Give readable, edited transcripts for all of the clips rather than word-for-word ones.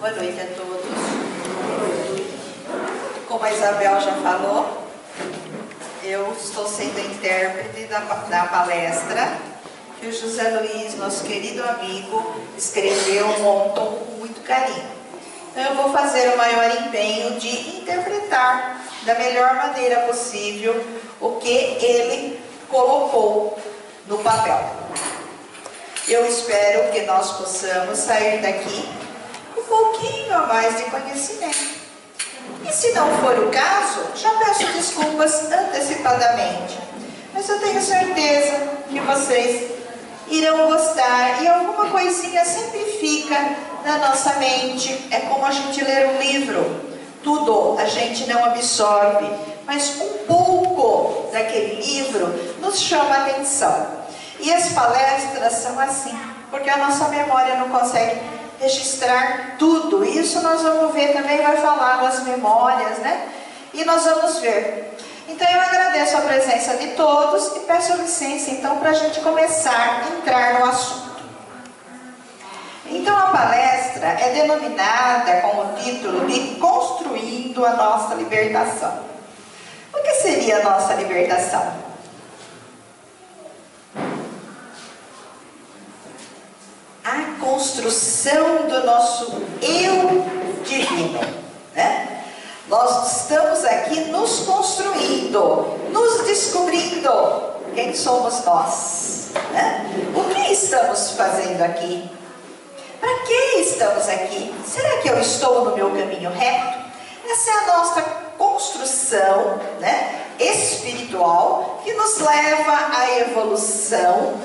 Boa noite a todos. Como a Isabel já falou, eu estou sendo intérprete da palestra que o José Luiz, nosso querido amigo, escreveu, montou com muito carinho. Então eu vou fazer o maior empenho de interpretar da melhor maneira possível o que ele colocou no papel. Eu espero que nós possamos sair daqui um pouquinho a mais de conhecimento. E se não for o caso, já peço desculpas antecipadamente. Mas eu tenho certeza que vocês irão gostar e alguma coisinha sempre fica na nossa mente. É como a gente ler um livro. Tudo a gente não absorve, mas um pouco daquele livro nos chama a atenção. E as palestras são assim, porque a nossa memória não consegue registrar tudo. Isso nós vamos ver também, vai falar das memórias, né? E nós vamos ver. Então eu agradeço a presença de todos e peço licença então para a gente começar a entrar no assunto. Então a palestra é denominada com o título de Construindo a Nossa Libertação. O que seria a nossa libertação? A construção do nosso eu divino, né? Nós estamos aqui nos construindo, nos descobrindo quem somos nós, né? O que estamos fazendo aqui? Para que estamos aqui? Será que eu estou no meu caminho reto? Essa é a nossa construção, né, espiritual, que nos leva à evolução.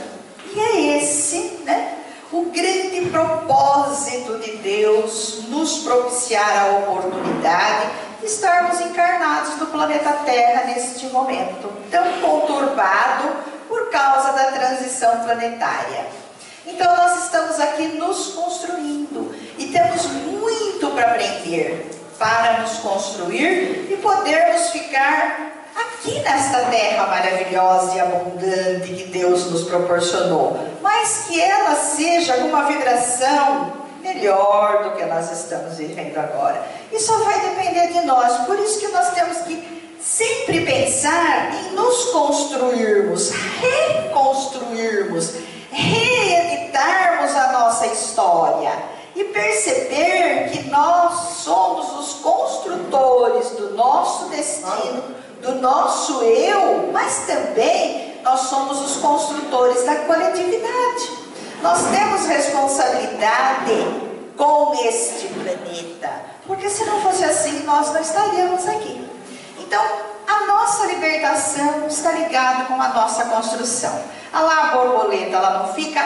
E é esse, né, o grande propósito de Deus, nos propiciar a oportunidade de estarmos encarnados no planeta Terra neste momento tão conturbado por causa da transição planetária. Então nós estamos aqui nos construindo e temos muito para aprender, para nos construir e podermos ficar aqui nesta terra maravilhosa e abundante que Deus nos proporcionou, mas que ela seja com uma vibração melhor do que nós estamos vivendo agora. Isso só vai depender de nós, por isso que nós temos que sempre pensar em nos construirmos, reconstruirmos, reeditarmos a nossa história e perceber que nós somos os construtores do nosso destino, do nosso eu, mas também nós somos os construtores da coletividade. Nós temos responsabilidade com este planeta, porque se não fosse assim, nós não estaríamos aqui. Então, a nossa libertação está ligada com a nossa construção. Olha lá a borboleta, ela não fica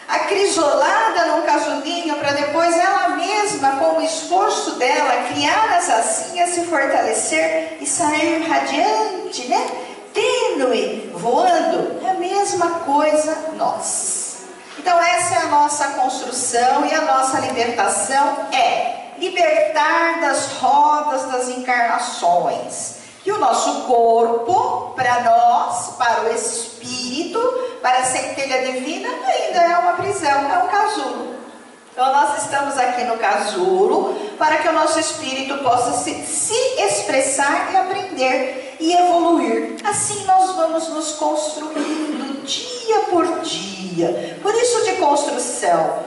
acrisolada num casulinho para depois ela mesma, com o esforço dela, criar as asinhas, se fortalecer e sair radiante, né? Tênue, voando. É a mesma coisa nós. Então essa é a nossa construção e a nossa libertação é libertar das rodas das encarnações. Que o nosso corpo, para nós, para o espírito, para a centelha divina, ainda é uma prisão, é um casulo. Então nós estamos aqui no casulo para que o nosso espírito possa se expressar e aprender e evoluir. Assim nós vamos nos construindo dia por dia. Por isso de construção.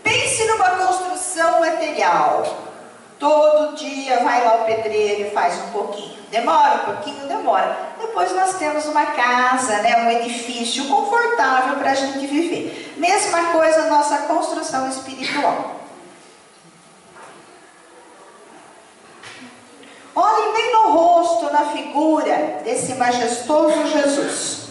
Pense numa construção material. Todo dia vai lá o pedreiro e faz um pouquinho. Demora um pouquinho? Demora. Depois nós temos uma casa, né, um edifício confortável para a gente viver. Mesma coisa a nossa construção espiritual. Olhem bem no rosto, na figura desse majestoso Jesus.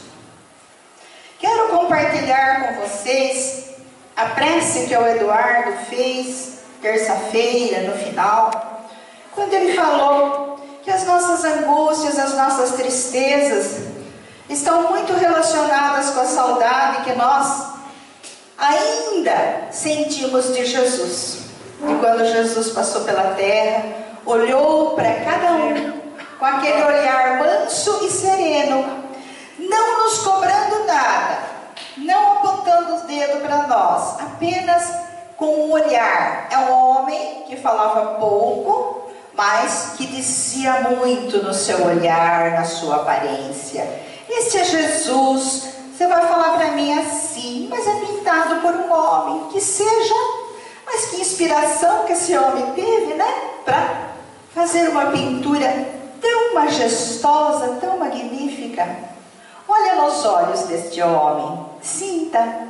Quero compartilhar com vocês a prece que o Eduardo fez terça-feira, no final, quando ele falou que as nossas angústias, as nossas tristezas estão muito relacionadas com a saudade que nós ainda sentimos de Jesus. E quando Jesus passou pela terra, olhou para cada um com aquele olhar manso e sereno, não nos cobrando nada, não apontando o dedo para nós, apenas com o olhar. É um homem que falava pouco, mas que dizia muito no seu olhar, na sua aparência. Esse é Jesus. Você vai falar para mim assim, mas é pintado por um homem. Que seja, mas que inspiração que esse homem teve, né? Para fazer uma pintura tão majestosa, tão magnífica. Olha nos olhos deste homem, sinta,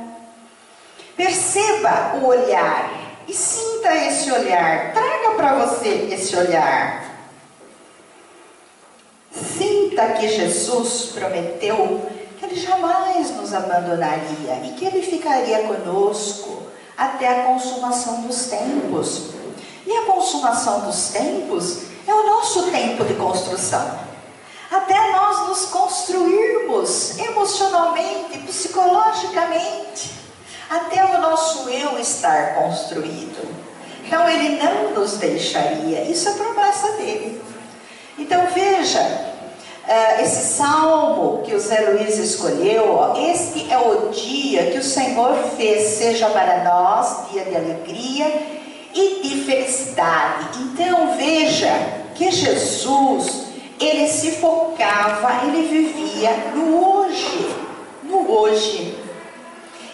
perceba o olhar e sinta esse olhar, traga para você esse olhar. Sinta que Jesus prometeu que Ele jamais nos abandonaria e que Ele ficaria conosco até a consumação dos tempos. E a consumação dos tempos é o nosso tempo de construção. Até nós nos construirmos emocionalmente, psicologicamente, até o nosso eu estar construído. Então Ele não nos deixaria, isso é promessa dele. Então veja, esse salmo que o Zé Luiz escolheu, este é o dia que o Senhor fez, seja para nós dia de alegria e de felicidade. Então veja que Jesus, Ele se focava, Ele vivia no hoje, no hoje.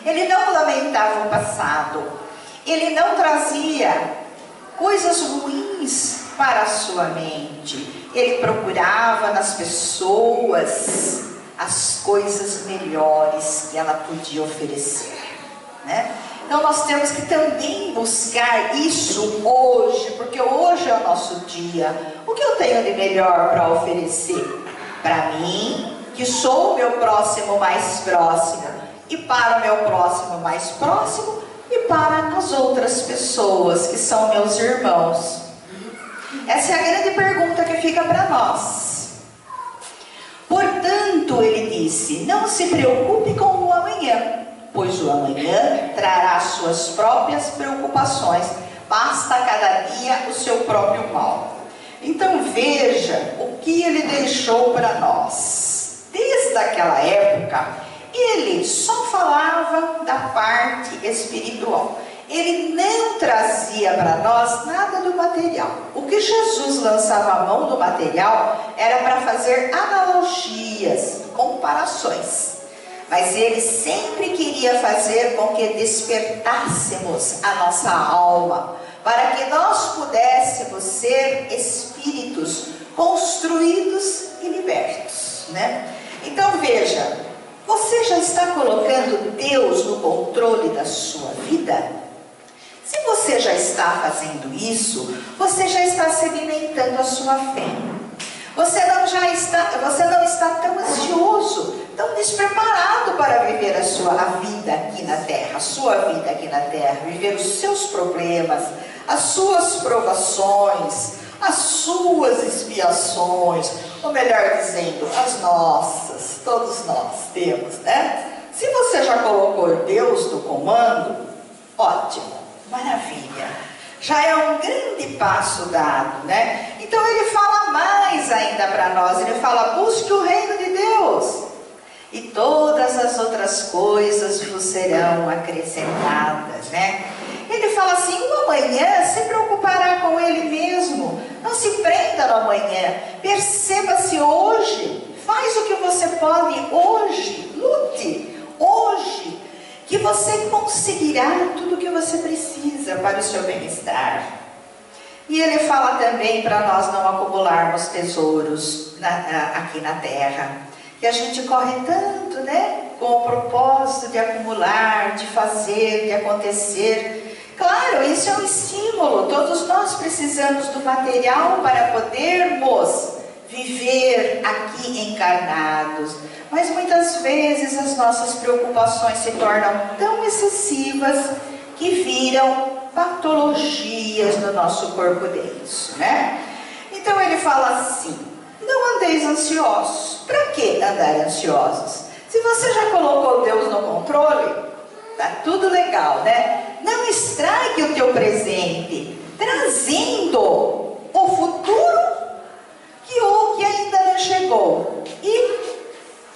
Ele não lamentava o passado, Ele não trazia coisas ruins para a sua mente. Ele procurava nas pessoas as coisas melhores que ela podia oferecer, né? Então nós temos que também buscar isso hoje, porque hoje é o nosso dia. O que eu tenho de melhor para oferecer? Para mim, que sou o meu próximo mais próximo, e para o meu próximo mais próximo, e para as outras pessoas que são meus irmãos. Essa é a grande pergunta que fica para nós. Portanto, ele disse, não se preocupe com o amanhã, pois o amanhã trará suas próprias preocupações, basta a cada dia o seu próprio mal. Então veja o que ele deixou para nós. Desde aquela época, ele só falava da parte espiritual. Ele não trazia para nós nada do material. O que Jesus lançava a mão do material era para fazer analogias, comparações. Mas ele sempre queria fazer com que despertássemos a nossa alma, para que nós pudéssemos ser espíritos construídos e libertos, né? Então veja, você já está colocando Deus no controle da sua vida? Se você já está fazendo isso, você já está sedimentando a sua fé. Você não está tão ansioso, tão despreparado para viver a sua vida aqui na terra, viver os seus problemas, as suas provações, as suas expiações, ou melhor dizendo, as nossas, todos nós temos, né? Se você já colocou Deus no comando, ótimo, maravilha, já é um grande passo dado, né? Então ele fala mais ainda para nós, ele fala, busque o reino de Deus, e todas as outras coisas vos serão acrescentadas, né? Ele fala assim, o amanhã se preocupará com ele mesmo, não se prenda no amanhã, perceba-se hoje, faz o que você pode hoje, lute hoje, que você conseguirá tudo o que você precisa para o seu bem-estar. E ele fala também para nós não acumularmos tesouros aqui na terra, que a gente corre tanto, né, com o propósito de acumular, de fazer, de acontecer. Claro, isso é um estímulo, todos nós precisamos do material para podermos viver aqui encarnados, mas muitas vezes as nossas preocupações se tornam tão excessivas que viram patologias no nosso corpo denso, né? Então ele fala assim, não andeis ansiosos. Para que andar ansiosos? Se você já colocou Deus no controle, tá tudo legal, né? Não estrague o teu presente, trazendo o futuro que ainda não chegou e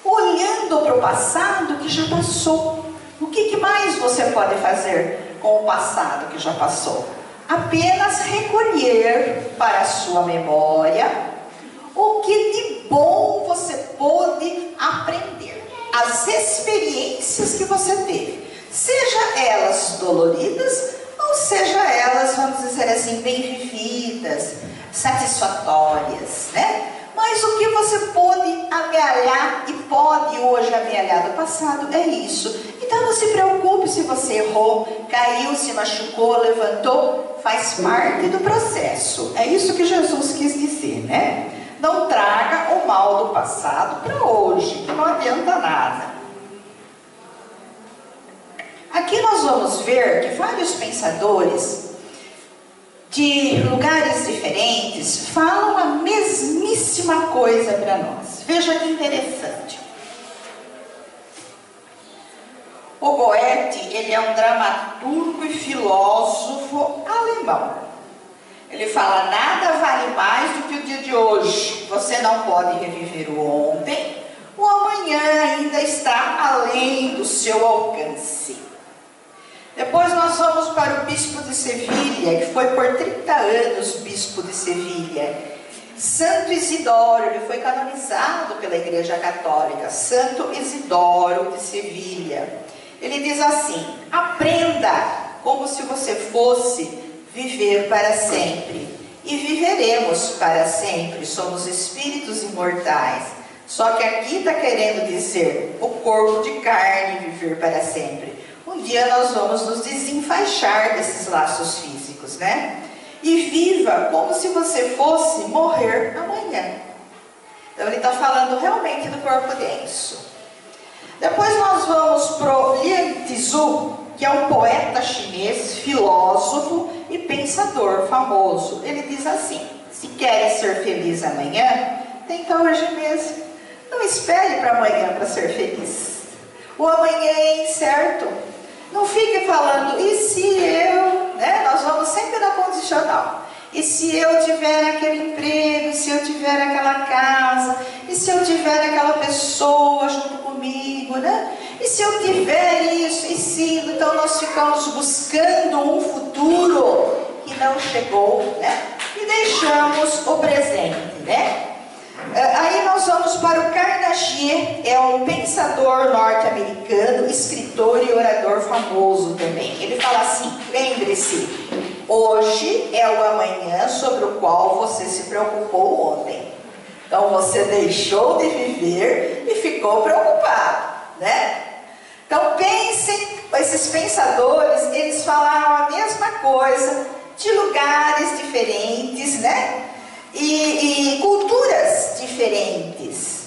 olhando para o passado que já passou. O que mais você pode fazer com o passado que já passou. Apenas recolher para a sua memória o que de bom você pôde aprender. As experiências que você teve. Seja elas doloridas, ou seja elas, vamos dizer assim, bem vividas, satisfatórias, né? Mas o que você pôde amealhar e pode hoje amealhar do passado é isso. Então não se preocupe se você errou, caiu, se machucou, levantou, faz parte do processo. É isso que Jesus quis dizer, né? Não traga o mal do passado para hoje, que não adianta nada. Aqui nós vamos ver que vários pensadores de lugares diferentes falam a mesmíssima coisa para nós. Veja que interessante. O Goethe, ele é um dramaturgo e filósofo alemão. Ele fala, nada vale mais do que o dia de hoje. Você não pode reviver o ontem, o amanhã ainda está além do seu alcance. Depois nós vamos para o bispo de Sevilha, que foi por 30 anos bispo de Sevilha. Santo Isidoro, ele foi canonizado pela Igreja Católica. Santo Isidoro de Sevilha. Ele diz assim, aprenda como se você fosse viver para sempre. E viveremos para sempre, somos espíritos imortais. Só que aqui está querendo dizer, o corpo de carne viver para sempre. Um dia nós vamos nos desenfaixar desses laços físicos, né? E viva como se você fosse morrer amanhã. Então ele está falando realmente do corpo denso. Depois nós vamos para o Liang Tzu, que é um poeta chinês, filósofo e pensador famoso. Ele diz assim, se quer ser feliz amanhã, tenta hoje mesmo. Não espere para amanhã para ser feliz. O amanhã é incerto. Não fique falando, e se eu, né? Nós vamos sempre na condicional. E se eu tiver aquele emprego, e se eu tiver aquela casa, e se eu tiver aquela pessoa junto comigo, né? E se eu tiver isso, e se, então nós ficamos buscando um futuro que não chegou, né? E deixamos o presente, né? Aí nós vamos para o Carnegie, é um pensador norte-americano, escritor e orador famoso também. Ele fala assim, lembre-se, hoje é o amanhã sobre o qual você se preocupou ontem. Então você deixou de viver e ficou preocupado, né? Então pensem, esses pensadores, eles falaram a mesma coisa, de lugares diferentes, né? E culturas diferentes.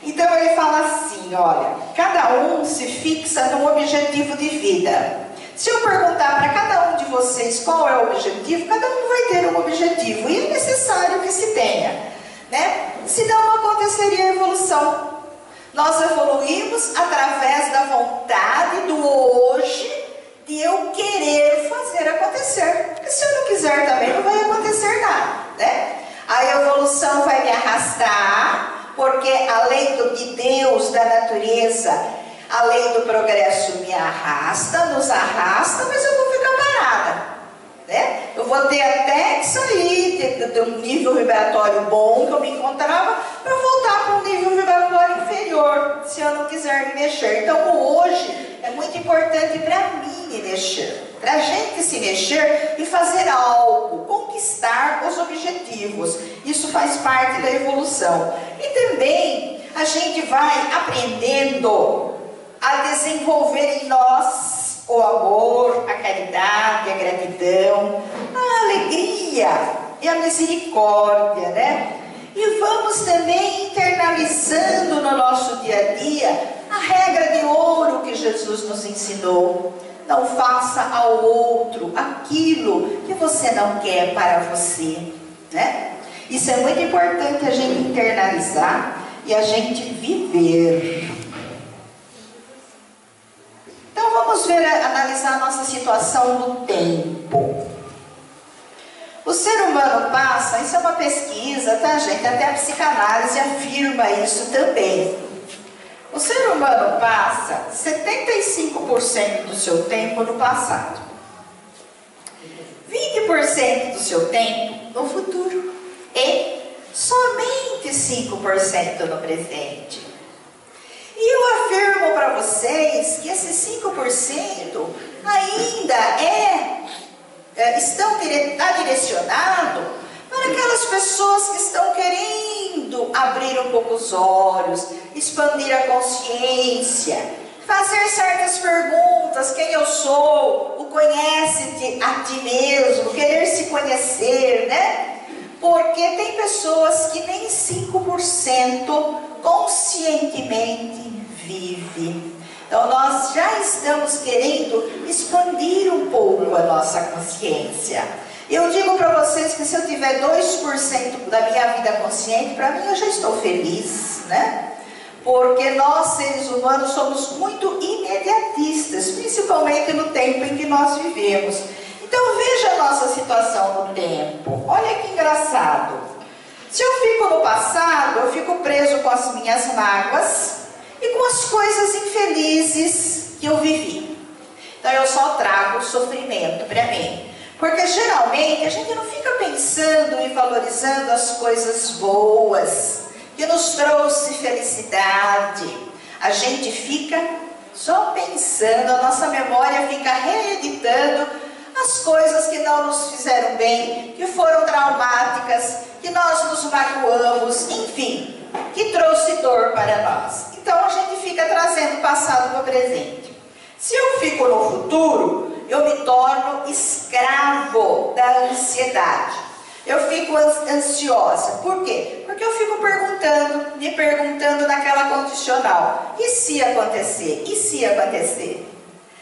Então ele fala assim, olha, cada um se fixa num objetivo de vida. Se eu perguntar para cada um de vocês qual é o objetivo, cada um vai ter um objetivo, e é necessário que se tenha, né? Senão não aconteceria a evolução. Nós evoluímos através da vontade do hoje, de eu querer fazer acontecer. Porque se eu não quiser também, não vai acontecer nada, né? A evolução vai me arrastar, porque a lei de Deus, da natureza, a lei do progresso me arrasta, nos arrasta, mas eu vou ficar parada, né? Eu vou ter até que sair de um nível vibratório bom que eu me encontrava, para voltar para um nível vibratório inferior, se eu não quiser me mexer. Então o hoje é muito importante para mim me mexer. Para a gente se mexer e fazer algo, conquistar os objetivos. Isso faz parte da evolução. E também a gente vai aprendendo a desenvolver em nós o amor, a caridade, a gratidão, a alegria e a misericórdia, né? E vamos também internalizando no nosso dia a dia a regra de ouro que Jesus nos ensinou. Não faça ao outro aquilo que você não quer para você, né? Isso é muito importante a gente internalizar e a gente viver. Então vamos ver, analisar a nossa situação no tempo. O ser humano passa, isso é uma pesquisa, tá gente? Até a psicanálise afirma isso também. O ser humano passa 75% do seu tempo no passado. 20% do seu tempo no futuro e somente 5% no presente. E eu afirmo para vocês que esse 5% ainda está direcionado para aquelas pessoas que estão querendo abrir um pouco os olhos, expandir a consciência, fazer certas perguntas: quem eu sou, o conhece-te a ti mesmo, querer se conhecer, né? Porque tem pessoas que nem 5% conscientemente vivem. Então nós já estamos querendo expandir um pouco a nossa consciência. Eu digo para vocês que se eu tiver 2% da minha vida consciente, para mim eu já estou feliz, né? Porque nós, seres humanos, somos muito imediatistas, principalmente no tempo em que nós vivemos. Então veja a nossa situação no tempo. Olha que engraçado. Se eu fico no passado, eu fico preso com as minhas mágoas e com as coisas infelizes que eu vivi. Então eu só trago sofrimento para mim. Porque geralmente a gente não fica pensando e valorizando as coisas boas que nos trouxe felicidade. A gente fica só pensando, a nossa memória fica reeditando as coisas que não nos fizeram bem, que foram traumáticas, que nós nos magoamos, enfim, que trouxe dor para nós. Então a gente fica trazendo o passado para o presente. Se eu fico no futuro, eu me torno escravo da ansiedade. Eu fico ansiosa. Por quê? Porque eu fico me perguntando naquela condicional: e se acontecer? E se acontecer?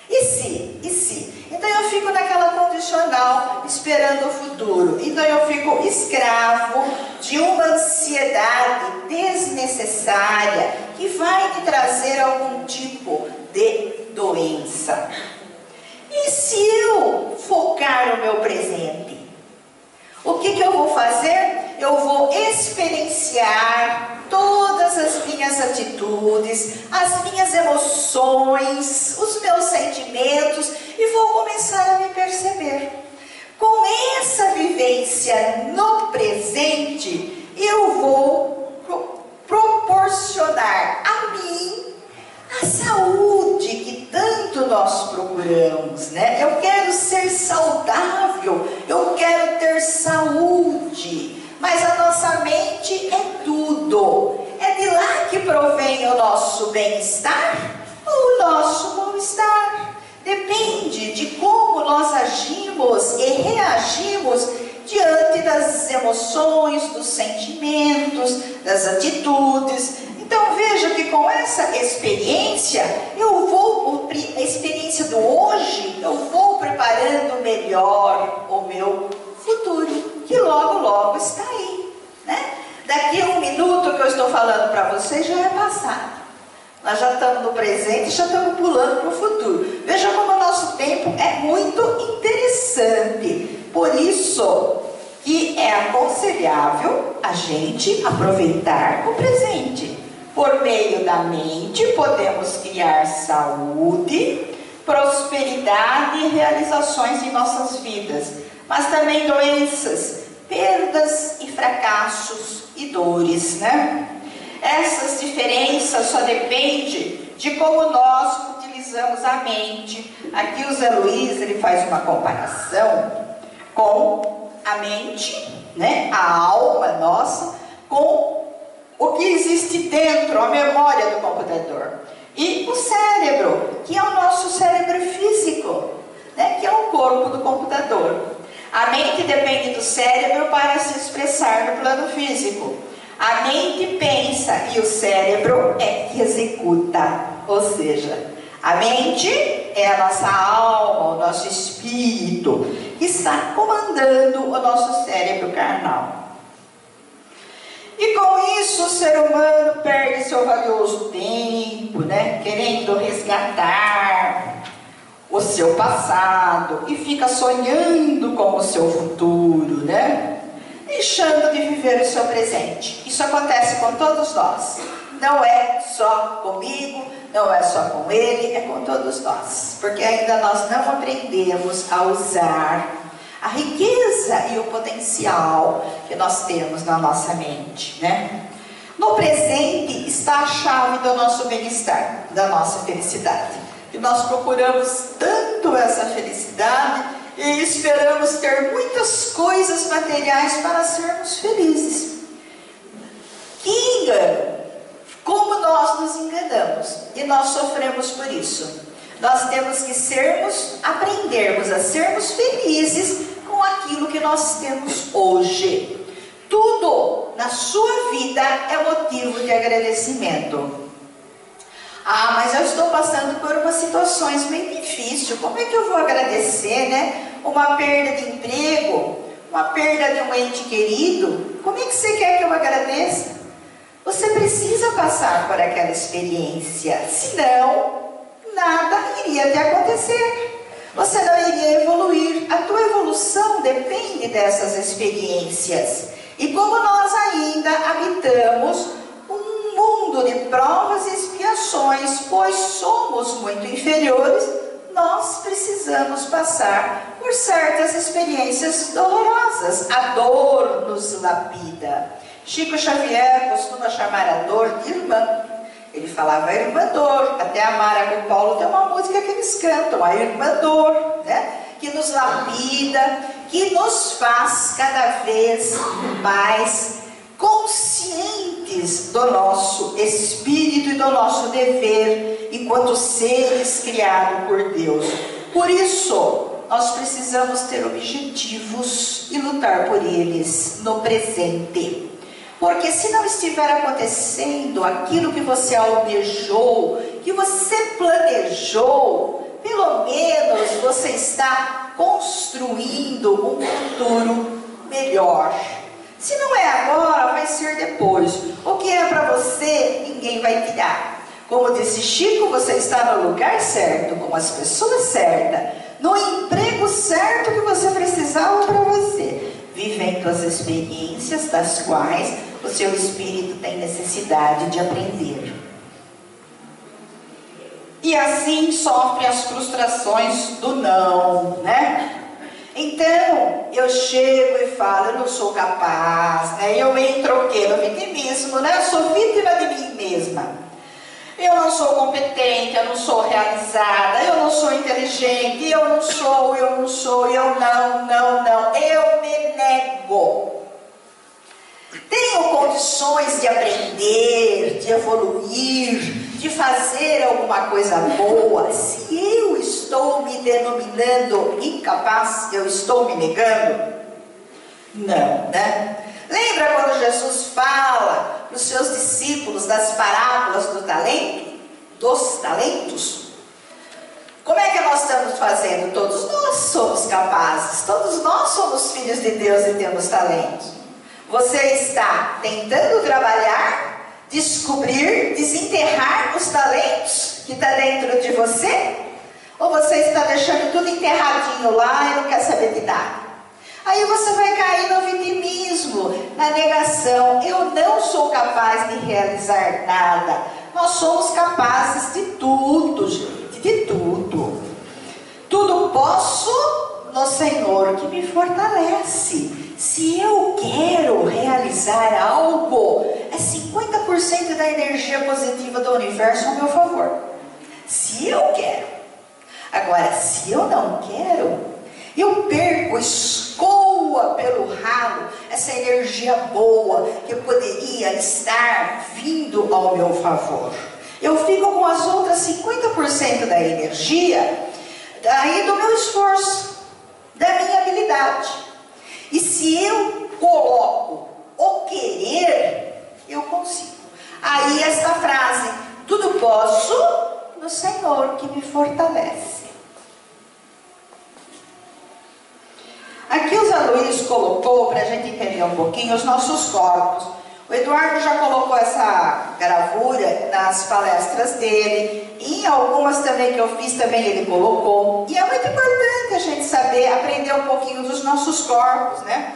E se? E se? Então eu fico naquela condicional esperando o futuro. Então eu fico escravo de uma ansiedade desnecessária que vai me trazer algum tipo de doença. E se eu focar no meu presente? O que eu vou fazer? Eu vou experienciar todas as minhas atitudes, as minhas emoções, os meus sentimentos e vou começar a me perceber. Com essa vivência no presente, eu vou proporcionar a mim a saúde que tanto nós procuramos, né? Eu quero ser saudável, eu quero ter saúde, mas a nossa mente é tudo. É de lá que provém o nosso bem-estar ou o nosso mal-estar. Depende de como nós agimos e reagimos diante das emoções, dos sentimentos, das atitudes. Então veja que com essa experiência, a experiência do hoje, eu vou preparando melhor o meu futuro, que logo, logo está aí, né? Daqui a um minuto que eu estou falando para vocês já é passado. Nós já estamos no presente e já estamos pulando para o futuro. Veja como o nosso tempo é muito interessante. Por isso que é aconselhável a gente aproveitar o presente. Por meio da mente, podemos criar saúde, prosperidade e realizações em nossas vidas, mas também doenças, perdas e fracassos e dores, né? Essas diferenças só dependem de como nós utilizamos a mente. Aqui o Zé Luiz, ele faz uma comparação com a mente, né? A alma nossa, com o que existe dentro, a memória do computador. E o cérebro, que é o nosso cérebro físico, né? Que é o corpo do computador. A mente depende do cérebro para se expressar no plano físico. A mente pensa e o cérebro é que executa. Ou seja, a mente é a nossa alma, o nosso espírito, que está comandando o nosso cérebro carnal. E com isso o ser humano perde seu valioso tempo, né? Querendo resgatar o seu passado e fica sonhando com o seu futuro, né? Deixando de viver o seu presente. Isso acontece com todos nós. Não é só comigo, não é só com ele, é com todos nós. Porque ainda nós não aprendemos a usar a riqueza e o potencial que nós temos na nossa mente, né? No presente está a chave do nosso bem-estar, da nossa felicidade. E nós procuramos tanto essa felicidade e esperamos ter muitas coisas materiais para sermos felizes. Que engano! Como nós nos enganamos e nós sofremos por isso. Nós temos que aprendermos a sermos felizes com aquilo que nós temos hoje. Tudo na sua vida é motivo de agradecimento. Ah, mas eu estou passando por umas situações bem difíceis. Como é que eu vou agradecer, né? Uma perda de emprego, uma perda de um ente querido. Como é que você quer que eu agradeça? Você precisa passar por aquela experiência, senão nada iria te acontecer. Você não iria evoluir. A tua evolução depende dessas experiências. E como nós ainda habitamos um mundo de provas e expiações, pois somos muito inferiores, nós precisamos passar por certas experiências dolorosas. A dor nos lapida. Chico Xavier costuma chamar a dor de irmã. Ele falava a irmã dor. Até a Mara e o Paulo tem uma música que eles cantam, a irmã dor, né? Que nos lapida, que nos faz cada vez mais conscientes do nosso espírito e do nosso dever enquanto seres criados por Deus. Por isso, nós precisamos ter objetivos e lutar por eles no presente. Porque se não estiver acontecendo aquilo que você almejou, que você planejou, pelo menos você está construindo um futuro melhor. Se não é agora, vai ser depois. O que é para você, ninguém vai tirar. Como disse Chico, você está no lugar certo, com as pessoas certas, no emprego certo que você precisava para você, vivendo as experiências das quais o seu espírito tem necessidade de aprender. E assim sofre as frustrações do não, né? Então, eu chego e falo, eu não sou capaz, né? Eu entro o quê? No vitimismo, né? Eu sou vítima de mim mesma. Eu não sou competente, eu não sou realizada, eu não sou inteligente, eu não sou, eu não. Eu me nego. Tenho condições de aprender, de evoluir, de fazer alguma coisa boa. Se eu estou me denominando incapaz, eu estou me negando? Não, né? Lembra quando Jesus fala para os seus discípulos das parábolas dos talentos? Como é que nós estamos fazendo? Todos nós somos capazes, todos nós somos filhos de Deus e temos talentos. Você está tentando trabalhar, descobrir, desenterrar os talentos que está dentro de você? Ou você está deixando tudo enterradinho lá e não quer saber de nada? Aí você vai cair no vitimismo, na negação. Eu não sou capaz de realizar nada. Nós somos capazes de tudo, gente, de tudo. Tudo posso no Senhor que me fortalece. Se eu quero realizar algo, é 50% da energia positiva do universo ao meu favor. Se eu quero. Agora, se eu não quero, eu perco, escoa pelo ralo essa energia boa que poderia estar vindo ao meu favor. Eu fico com as outras 50% da energia daí do meu esforço, da minha habilidade. E se eu coloco o querer, eu consigo. Aí esta frase, tudo posso no Senhor que me fortalece. Aqui o Zé Luiz colocou, para a gente entender um pouquinho, os nossos corpos. O Eduardo já colocou essa gravura nas palestras dele. E em algumas também que eu fiz, também ele colocou. E é muito importante a gente saber, aprender um pouquinho dos nossos corpos, né?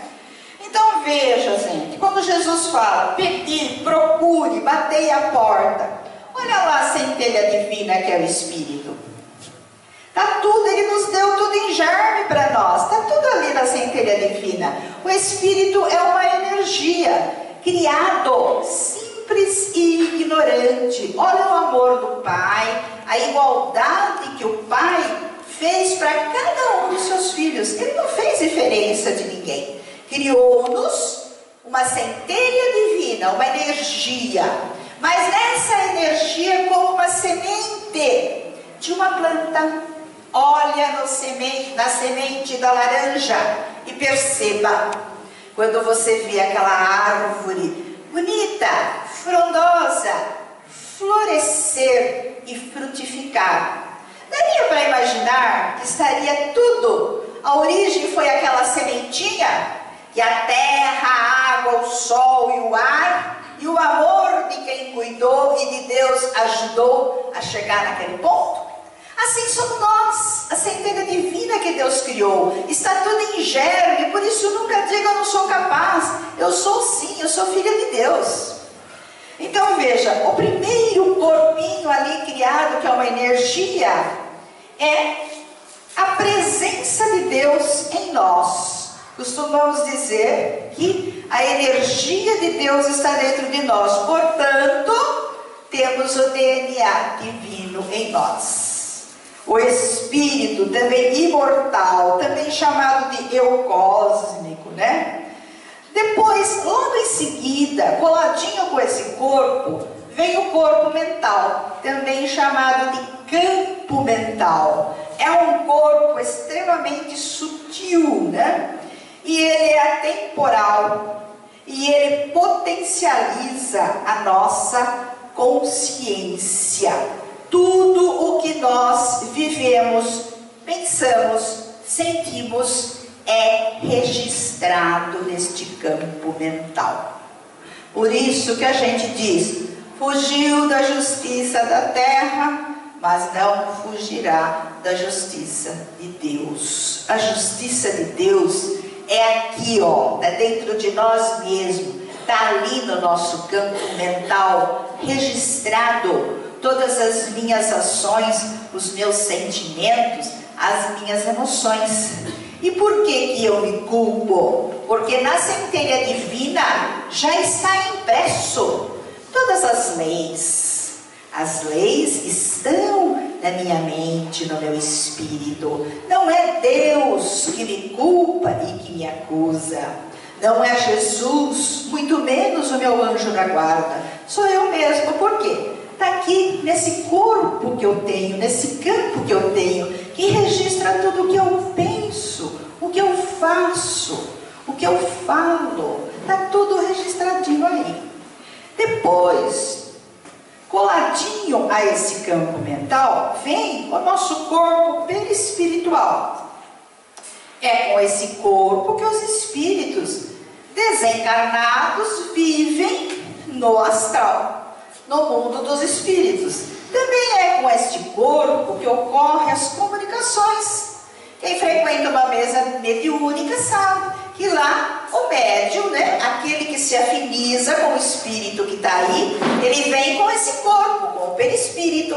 Então veja, gente, quando Jesus fala, pedi, procure, batei a porta. Olha lá a centelha divina que é o Espírito. Tá tudo, Ele nos deu tudo em germe para nós. Tá tudo ali na centelha divina. O Espírito é uma energia, criado simples e ignorante. Olha o amor do Pai, a igualdade que o Pai fez para cada um dos seus filhos. Ele não fez diferença de ninguém. Criou-nos uma centelha divina, uma energia. Mas essa energia, como uma semente de uma planta, olha na semente da laranja e perceba, quando você vê aquela árvore bonita, frondosa, florescer e frutificar, daria para imaginar que estaria tudo, a origem foi aquela sementinha, que a terra, a água, o sol e o ar, e o amor de quem cuidou e de Deus ajudou a chegar naquele ponto. Assim somos nós, a centelha divina que Deus criou. Está tudo em germe, por isso nunca diga eu não sou capaz. Eu sou sim, eu sou filha de Deus. Então veja, o primeiro corpinho ali criado, que é uma energia, é a presença de Deus em nós. Costumamos dizer que a energia de Deus está dentro de nós, portanto, temos o DNA divino em nós. O Espírito, também imortal, também chamado de eu cósmico, né? Depois, logo em seguida, coladinho com esse corpo, vem o corpo mental, também chamado de campo mental. É um corpo extremamente sutil, né? E ele é atemporal, e ele potencializa a nossa consciência. Tudo o que nós vivemos, pensamos, sentimos, é registrado neste campo mental. Por isso que a gente diz, fugiu da justiça da terra, mas não fugirá da justiça de Deus. A justiça de Deus é aqui, ó, é dentro de nós mesmos, está ali no nosso campo mental, registrado. Todas as minhas ações, os meus sentimentos, as minhas emoções. E por que eu me culpo? Porque na centelha divina já está impresso todas as leis. As leis estão na minha mente, no meu espírito. Não é Deus que me culpa e que me acusa. Não é Jesus, muito menos o meu anjo da guarda. Sou eu mesmo. Por quê? Está aqui nesse corpo que eu tenho, nesse campo que eu tenho, que registra tudo o que eu penso, o que eu faço, o que eu falo. Está tudo registradinho aí. Depois, coladinho a esse campo mental, vem o nosso corpo perispiritual. É com esse corpo que os espíritos desencarnados vivem no astral, no mundo dos espíritos. Também é com este corpo que ocorrem as comunicações. Quem frequenta uma mesa mediúnica sabe que lá o médium, né, aquele que se afiniza com o espírito que está aí, ele vem com esse corpo, com o perispírito,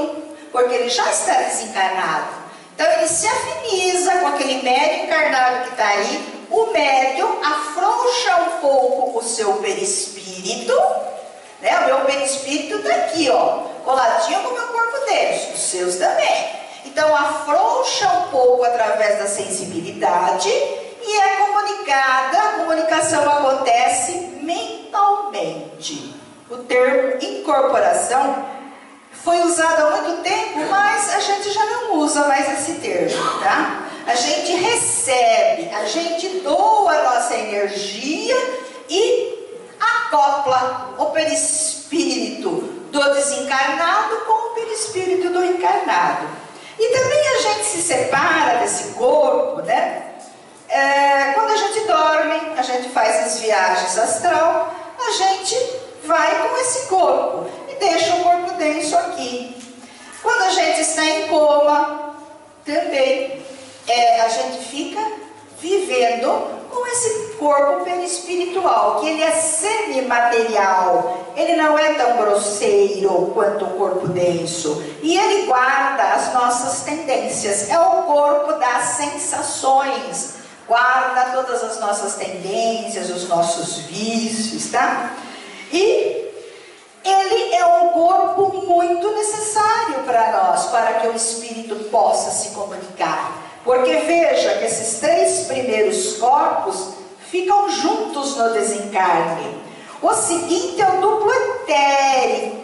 porque ele já está desencarnado. Então ele se afiniza com aquele médium encarnado que está aí. O médium afrouxa um pouco o seu perispírito, né? O meu perispírito está aqui, ó, coladinho com o meu corpo denso, os seus também. Então afrouxa um pouco através da sensibilidade e é comunicada, a comunicação acontece mentalmente. O termo incorporação foi usado há muito tempo, mas a gente já não usa mais esse termo, tá? A gente recebe, a gente doa a nossa energia e acopla o perispírito do desencarnado com o perispírito do encarnado. E também a gente se separa desse corpo, né? Quando a gente dorme, a gente faz as viagens astral, a gente vai com esse corpo e deixa o corpo denso aqui. Quando a gente está em coma, também a gente fica vivendo com esse corpo perispiritual, que ele é semimaterial, ele não é tão grosseiro quanto o corpo denso, e ele guarda as nossas tendências, é o corpo das sensações, guarda todas as nossas tendências, os nossos vícios, tá? E ele é um corpo muito necessário para nós, para que o espírito possa se comunicar. Porque veja que esses 3 primeiros corpos ficam juntos no desencarne. O seguinte é o duplo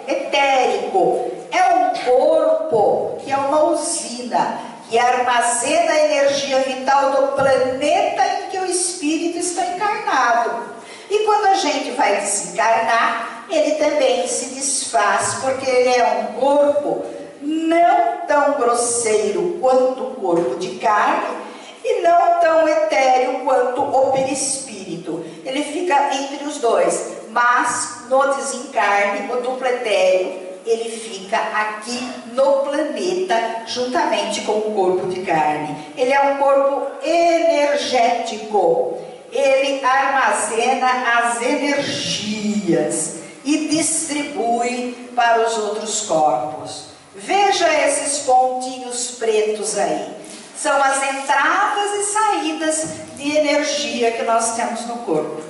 etérico. É um corpo que é uma usina, que armazena a energia vital do planeta em que o espírito está encarnado. E quando a gente vai desencarnar, ele também se desfaz, porque ele é um corpo não tão grosseiro quanto o corpo de carne e não tão etéreo quanto o perispírito. Ele fica entre os dois, mas no desencarne, o duplo etéreo, ele fica aqui no planeta juntamente com o corpo de carne. Ele é um corpo energético, ele armazena as energias e distribui para os outros corpos. Veja esses pontinhos pretos aí. São as entradas e saídas de energia que nós temos no corpo.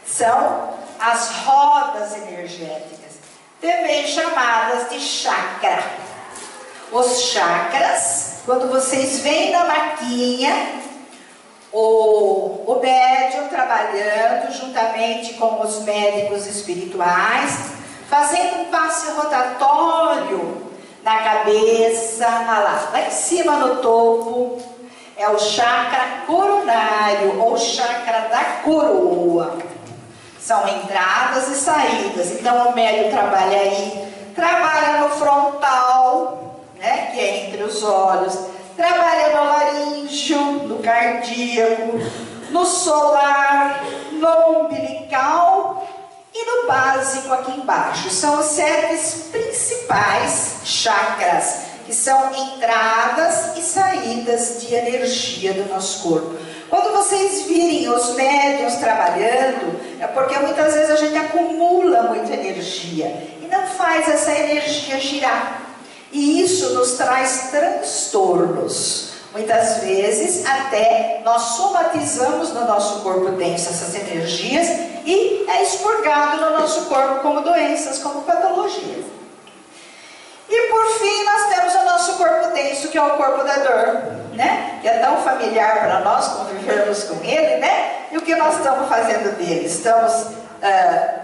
São as rodas energéticas, também chamadas de chakra. Os chakras, quando vocês veem na maquinha, o médium trabalhando juntamente com os médicos espirituais, fazendo um passe rotatório na cabeça, lá em cima no topo, é o chakra coronário, ou chakra da coroa. São entradas e saídas. Então o médium trabalha aí, trabalha no frontal, né, que é entre os olhos, trabalha no laríngeo, no cardíaco, no solar, no umbilical e no básico aqui embaixo. São os 7 principais chakras, que são entradas e saídas de energia do nosso corpo. Quando vocês virem os médiuns trabalhando, é porque muitas vezes a gente acumula muita energia e não faz essa energia girar. E isso nos traz transtornos. Muitas vezes até nós somatizamos no nosso corpo denso essas energias e é expurgado no nosso corpo como doenças, como patologias. E por fim nós temos o nosso corpo denso, que é o corpo da dor, né? Que é tão familiar para nós, convivermos com ele, né? E o que nós estamos fazendo dele? Estamos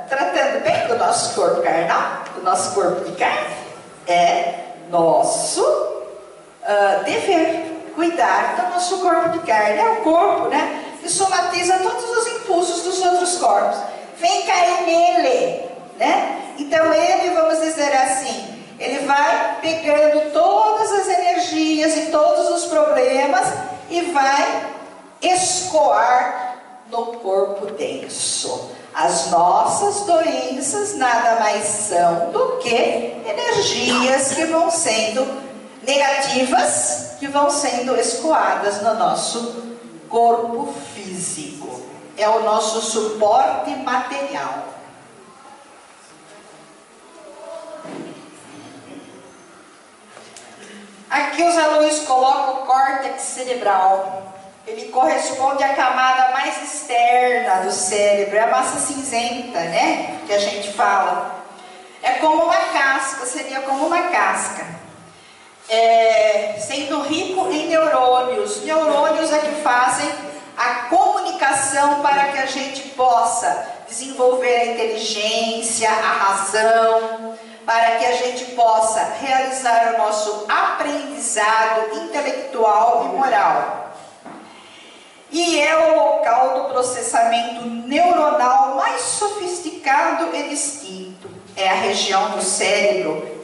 tratando bem do nosso corpo carnal, do nosso corpo de carne? É nosso dever cuidar do nosso corpo de carne. É o corpo, né, que somatiza todos os impulsos dos outros corpos. Vem cair nele, né? Então ele, vamos dizer assim, ele vai pegando todas as energias e todos os problemas e vai escoar no corpo denso. As nossas doenças nada mais são do que energias que vão sendo negativas, que vão sendo escoadas no nosso corpo físico. É o nosso suporte material. Aqui os alunos colocam o córtex cerebral. Ele corresponde à camada mais externa do cérebro, é a massa cinzenta, né? Que a gente fala. É como uma casca, seria como uma casca. Sendo rico em neurônios. Neurônios é que fazem a comunicação para que a gente possa desenvolver a inteligência, a razão, para que a gente possa realizar o nosso aprendizado intelectual e moral. E é o local do processamento neuronal mais sofisticado e distinto. É a região do cérebro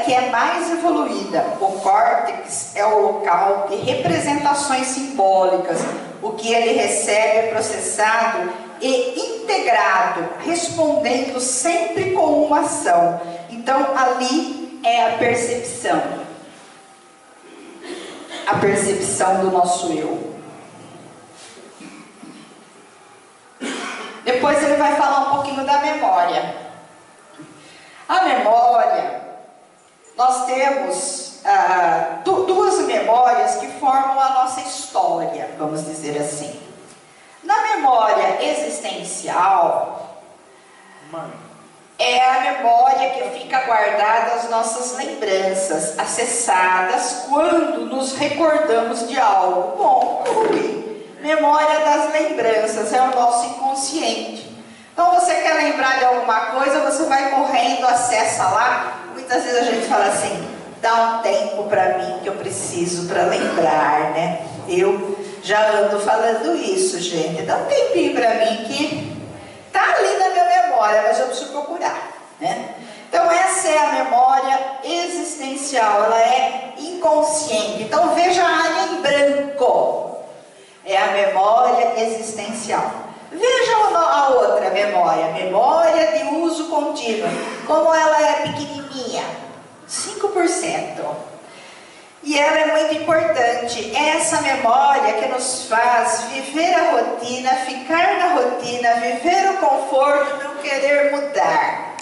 que é mais evoluída. O córtex é o local de representações simbólicas. O que ele recebe é processado e integrado, respondendo sempre com uma ação. Então ali é a percepção do nosso eu. ele vai falar um pouquinho da memória. A memória, nós temos duas memórias que formam a nossa história, vamos dizer assim. Na memória existencial, é a memória que fica guardada as nossas lembranças, acessadas quando nos recordamos de algo bom ou ruim. Memória das lembranças é o nosso inconsciente. Então você quer lembrar de alguma coisa, você vai correndo, acessa lá. Muitas vezes a gente fala assim, dá um tempo para mim que eu preciso para lembrar, né? Eu já ando falando isso, gente. Dá um tempinho para mim que tá ali na minha memória, mas eu preciso procurar, né? Então essa é a memória existencial, ela é inconsciente. Então veja a área em branco, é a memória existencial. Veja a outra memória, memória de uso contínuo, como ela é pequenininha, 5%. E ela é muito importante, essa memória que nos faz viver a rotina, ficar na rotina, viver o conforto, não querer mudar.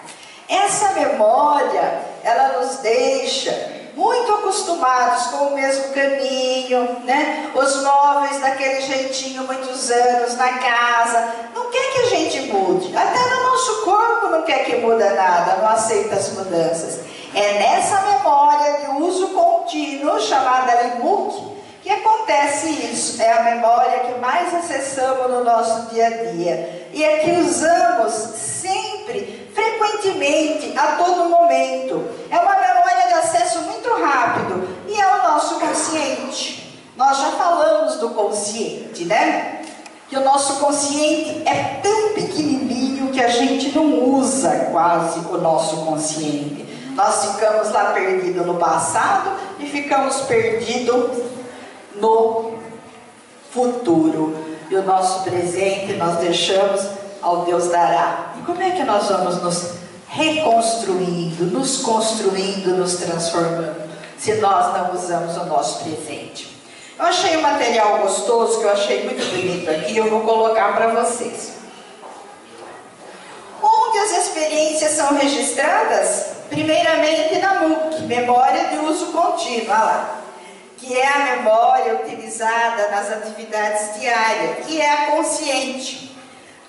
Essa memória, ela nos deixa muito acostumados com o mesmo caminho, né? Os móveis daquele jeitinho, muitos anos na casa, não quer que a gente mude, até no nosso corpo não quer que muda nada, não aceita as mudanças. É nessa memória de uso contínuo, chamada LIMUC, que acontece isso. É a memória que mais acessamos no nosso dia a dia. E é que usamos sempre, frequentemente, a todo momento. É uma memória de acesso muito rápido. E é o nosso consciente. Nós já falamos do consciente, né? Que o nosso consciente é tão pequenininho que a gente não usa quase o nosso consciente. Nós ficamos lá perdidos no passado e ficamos perdidos no futuro. E o nosso presente nós deixamos ao Deus dará. E como é que nós vamos nos reconstruindo, nos construindo, nos transformando, se nós não usamos o nosso presente? Eu achei um material gostoso, que eu achei muito bonito aqui, eu vou colocar para vocês. Onde as experiências são registradas? Primeiramente na MUC, Memória de Uso Contínuo, olha lá, que é a memória utilizada nas atividades diárias, que é a consciente.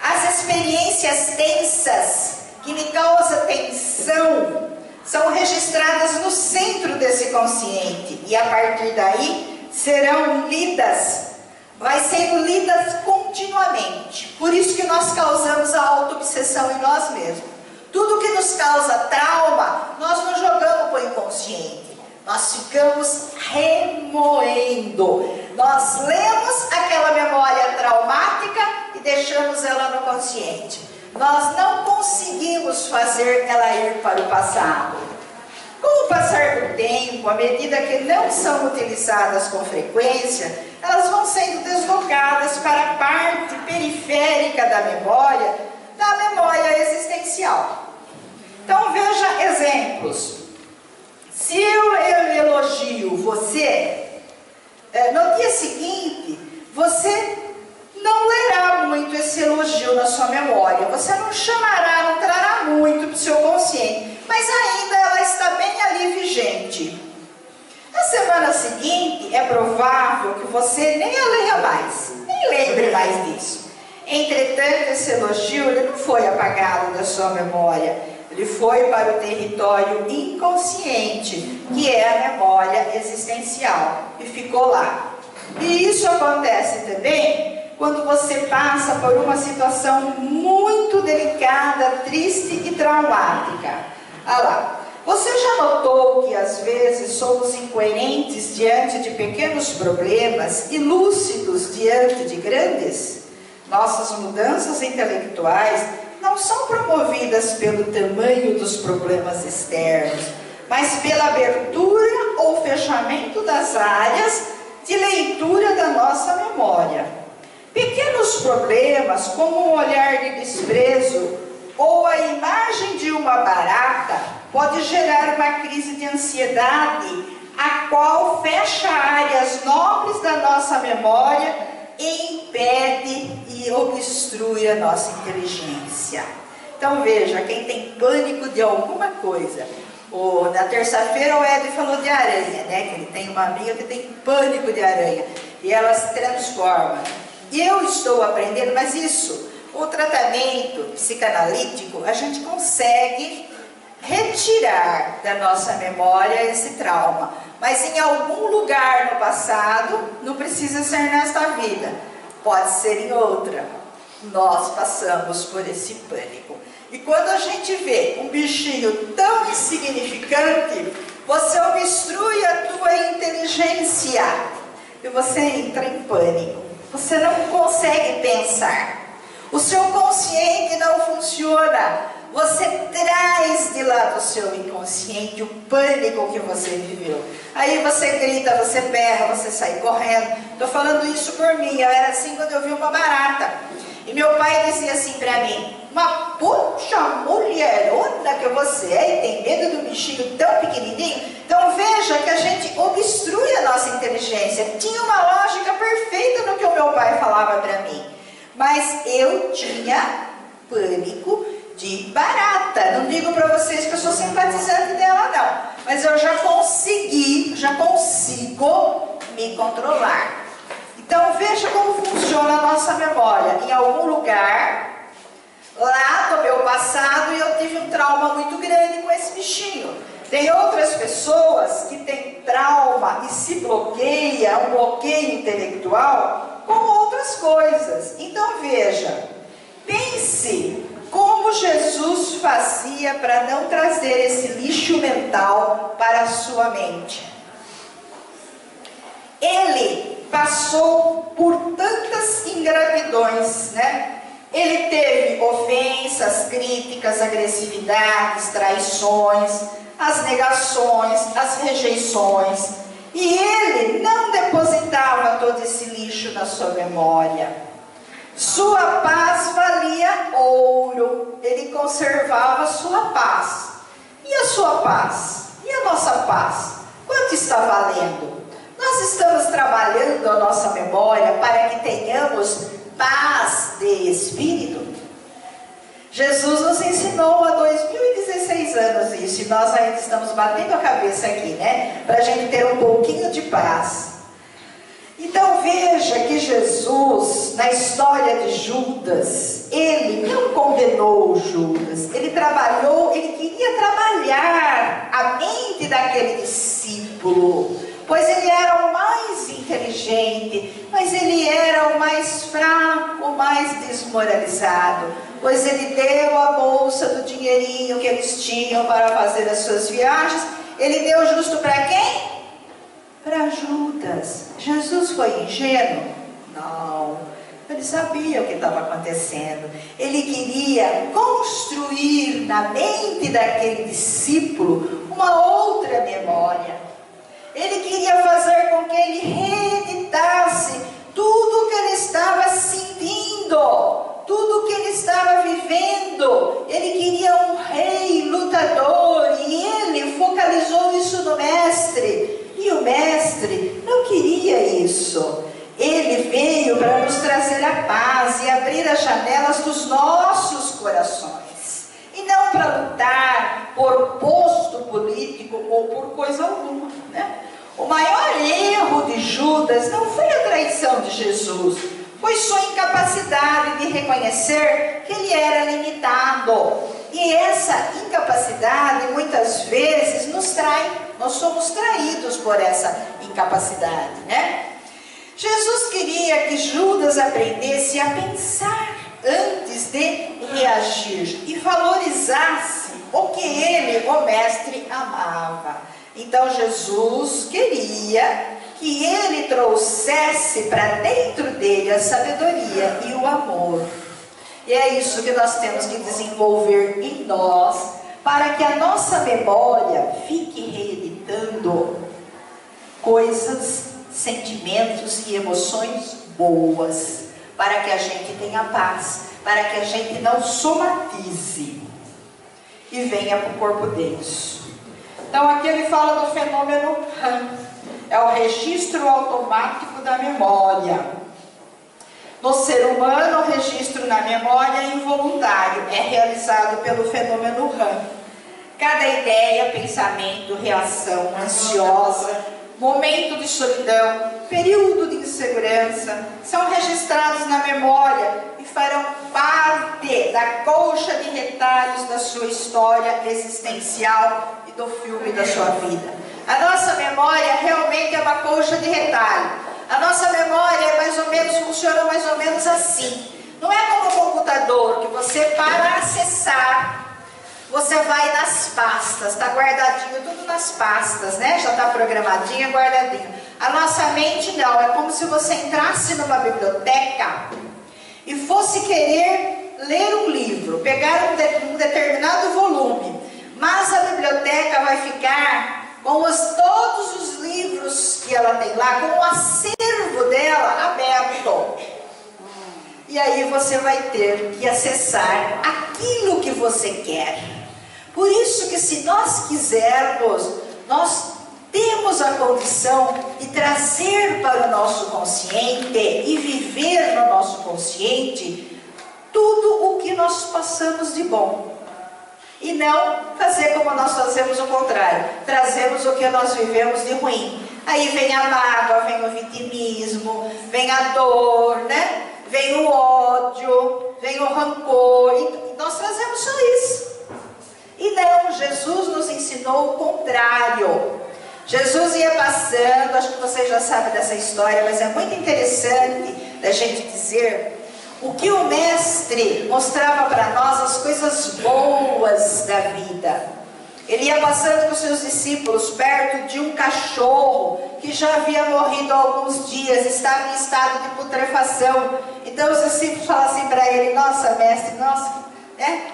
As experiências tensas, que me causam tensão, são registradas no centro desse consciente, e a partir daí serão lidas, vai sendo lidas continuamente. Por isso que nós causamos a auto-obsessão em nós mesmos. Tudo que nos causa trauma, nós não jogamos para o inconsciente. Nós ficamos remoendo. Nós lemos aquela memória traumática e deixamos ela no consciente. Nós não conseguimos fazer ela ir para o passado. Com o passar do tempo, à medida que não são utilizadas com frequência, elas vão sendo deslocadas para a parte periférica da memória existencial. Então veja exemplos. Se eu elogio você, no dia seguinte, você não lerá muito esse elogio na sua memória. Você não chamará, não trará muito para o seu consciente. Mas ainda ela está bem ali vigente. Na semana seguinte, é provável que você nem a leia mais, nem lembre mais disso. Entretanto, esse elogio ele não foi apagado da sua memória. Ele foi para o território inconsciente, que é a memória existencial, e ficou lá. E isso acontece também quando você passa por uma situação muito delicada, triste e traumática. Olha lá. Você já notou que às vezes somos incoerentes diante de pequenos problemas e lúcidos diante de grandes? Nossas mudanças intelectuais não são promovidas pelo tamanho dos problemas externos, mas pela abertura ou fechamento das áreas de leitura da nossa memória. Pequenos problemas, como um olhar de desprezo ou a imagem de uma barata, pode gerar uma crise de ansiedade, a qual fecha áreas nobres da nossa memória e impede e obstrui a nossa inteligência. Então veja, quem tem pânico de alguma coisa, na terça-feira o Ed falou de aranha, né? Que ele tem uma amiga que tem pânico de aranha e ela se transforma. E eu estou aprendendo, mas isso, o tratamento psicanalítico, a gente consegue retirar da nossa memória esse trauma, mas em algum lugar no passado, não precisa ser nesta vida, pode ser em outra. Nós passamos por esse pânico. E quando a gente vê um bichinho tão insignificante, você obstrui a tua inteligência e você entra em pânico. Você não consegue pensar. O seu consciente não funciona. Você traz de lá do seu inconsciente o pânico que você viveu. Aí você grita, você berra, você sai correndo. Estou falando isso por mim. Eu era assim quando eu vi uma barata. E meu pai dizia assim para mim: mas puxa mulherona que você é e tem medo do bichinho tão pequenininho? Então veja que a gente obstrui a nossa inteligência. Tinha uma lógica perfeita no que o meu pai falava para mim. Mas eu tinha pânico de barata. Não digo para vocês que eu sou simpatizante dela não. Mas eu já consigo me controlar. Então veja como funciona a nossa memória. Em algum lugar, lá no meu passado, eu tive um trauma muito grande com esse bichinho. Tem outras pessoas que têm trauma e se bloqueia, um bloqueio intelectual, com outras coisas. Então veja, pense como Jesus fazia para não trazer esse lixo mental para a sua mente. Ele passou por tantas ingratidões, né? Ele teve ofensas, críticas, agressividades, traições, as negações, as rejeições. E ele não depositava todo esse lixo na sua memória. Sua paz valia ouro. Ele conservava sua paz. E a sua paz? E a nossa paz? Quanto está valendo? Nós estamos trabalhando a nossa memória para que tenhamos paz de espírito? Jesus nos ensinou há 2016 anos isso, e nós ainda estamos batendo a cabeça aqui, né? Para a gente ter um pouquinho de paz. Então veja que Jesus, na história de Judas, ele não condenou Judas, ele queria trabalhar a mente daquele discípulo, pois ele era o mais inteligente, mas ele era o mais fraco, o mais desmoralizado, pois ele deu a bolsa do dinheirinho que eles tinham para fazer as suas viagens. Ele deu justo para quem? Para Judas. Jesus foi ingênuo? Não. Ele sabia o que estava acontecendo. Ele queria construir na mente daquele discípulo uma outra memória. Ele queria fazer com que ele reeditasse tudo o que ele estava sentindo, tudo o que ele estava vivendo. Ele queria um rei lutador, e ele focalizou isso no mestre. E o mestre não queria isso. Ele veio para nos trazer a paz e abrir as janelas dos nossos corações, e não para lutar por posto político ou por coisa alguma, né? O maior erro de Judas não foi a traição de Jesus, foi sua incapacidade de reconhecer que ele era limitado. E essa incapacidade muitas vezes nos trai, nós somos traídos por essa incapacidade, né? Jesus queria que Judas aprendesse a pensar antes de reagir e valorizasse o que ele, o mestre, amava. Então Jesus queria que ele trouxesse para dentro dele a sabedoria e o amor. E é isso que nós temos que desenvolver em nós, para que a nossa memória fique reeditando coisas, sentimentos e emoções boas, para que a gente tenha paz, para que a gente não somatize e venha para o corpo deles. Então aqui ele fala do fenômeno RAM, é o registro automático da memória. No ser humano, o registro na memória é involuntário, é realizado pelo fenômeno RAM. Cada ideia, pensamento, reação ansiosa, momento de solidão, período de insegurança, são registrados na memória e farão parte da colcha de retalhos da sua história existencial e do filme da sua vida. A nossa memória realmente é uma colcha de retalho. A nossa memória é mais ou menos, funciona mais ou menos assim. Não é como um computador que você, para acessar, você vai nas pastas, está guardadinho tudo nas pastas, né? Já está programadinho, guardadinho. A nossa mente não, é como se você entrasse numa biblioteca e fosse querer ler um livro, pegar um determinado volume, mas a biblioteca vai ficar com todos os livros que ela tem lá, com o acervo dela aberto. E aí você vai ter que acessar aquilo que você quer. Por isso que, se nós quisermos, nós temos a condição de trazer para o nosso consciente e viver no nosso consciente tudo o que nós passamos de bom. E não fazer como nós fazemos o contrário, trazemos o que nós vivemos de ruim. Aí vem a mágoa, vem o vitimismo, vem a dor, né? Vem o ódio, vem o rancor, e nós trazemos só isso. E não, Jesus nos ensinou o contrário. Jesus ia passando, acho que vocês já sabem dessa história, mas é muito interessante da gente dizer o que o mestre mostrava para nós, as coisas boas da vida. Ele ia passando com seus discípulos perto de um cachorro que já havia morrido há alguns dias, estava em estado de putrefação. Então os discípulos falam assim para ele: nossa, mestre, nossa,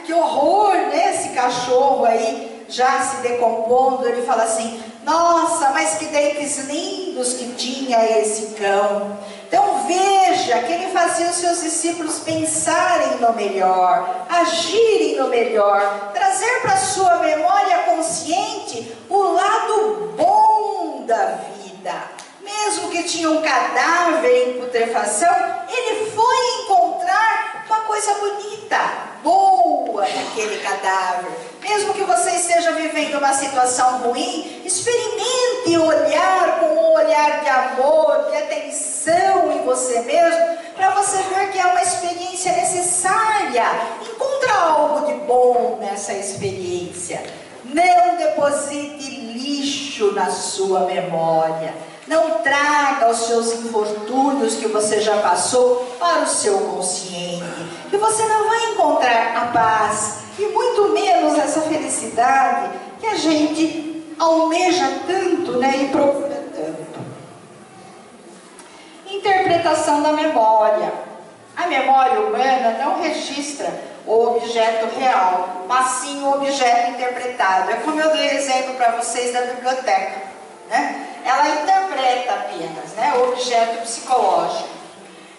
que horror, né? Esse cachorro aí já se decompondo. Ele fala assim: nossa, mas que dentes lindos que tinha esse cão. Então veja que ele fazia os seus discípulos pensarem no melhor, agirem no melhor, trazer para a sua memória consciente o lado bom da vida. Mesmo que tinha um cadáver em putrefação, ele foi encontrar uma coisa bonita, boa naquele cadáver. Mesmo que você esteja vivendo uma situação ruim, experimente olhar com um olhar de amor, de atenção em você mesmo, para você ver que é uma experiência necessária. Encontra algo de bom nessa experiência. Não deposite lixo na sua memória. Não traga os seus infortúnios que você já passou para o seu consciente. Que você não vai encontrar a paz e muito menos essa felicidade que a gente almeja tanto, né, e procura tanto. Interpretação da memória. A memória humana não registra o objeto real, mas sim o objeto interpretado. É como eu dei exemplo para vocês da biblioteca, né? Ela interpreta apenas, né, o objeto psicológico.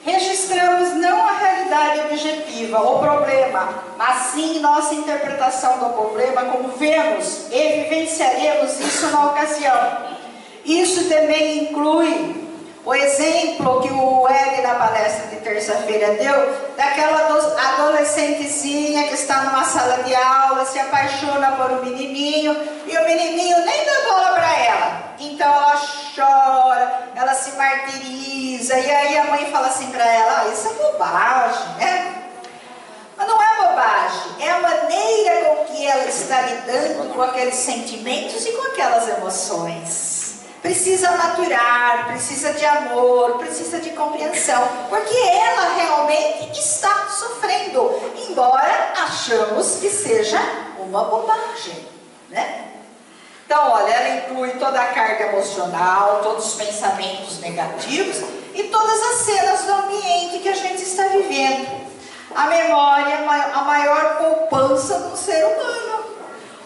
Registramos não a realidade objetiva, o problema, mas sim nossa interpretação do problema, como vemos e vivenciaremos isso na ocasião. Isso também inclui o exemplo que o Eli na palestra de terça-feira deu, daquela adolescentezinha que está numa sala de aula, se apaixona por um menininho, e o menininho nem dá bola para ela. Então ela chora, ela se martiriza, e aí a mãe fala assim para ela: isso é bobagem, né? Mas não é bobagem, é a maneira com que ela está lidando com aqueles sentimentos e com aquelas emoções. Precisa maturar, precisa de amor, precisa de compreensão, porque ela realmente está sofrendo, embora achamos que seja uma bobagem, né? Então, olha, ela inclui toda a carga emocional, todos os pensamentos negativos e todas as cenas do ambiente que a gente está vivendo. A memória é a maior poupança do ser humano.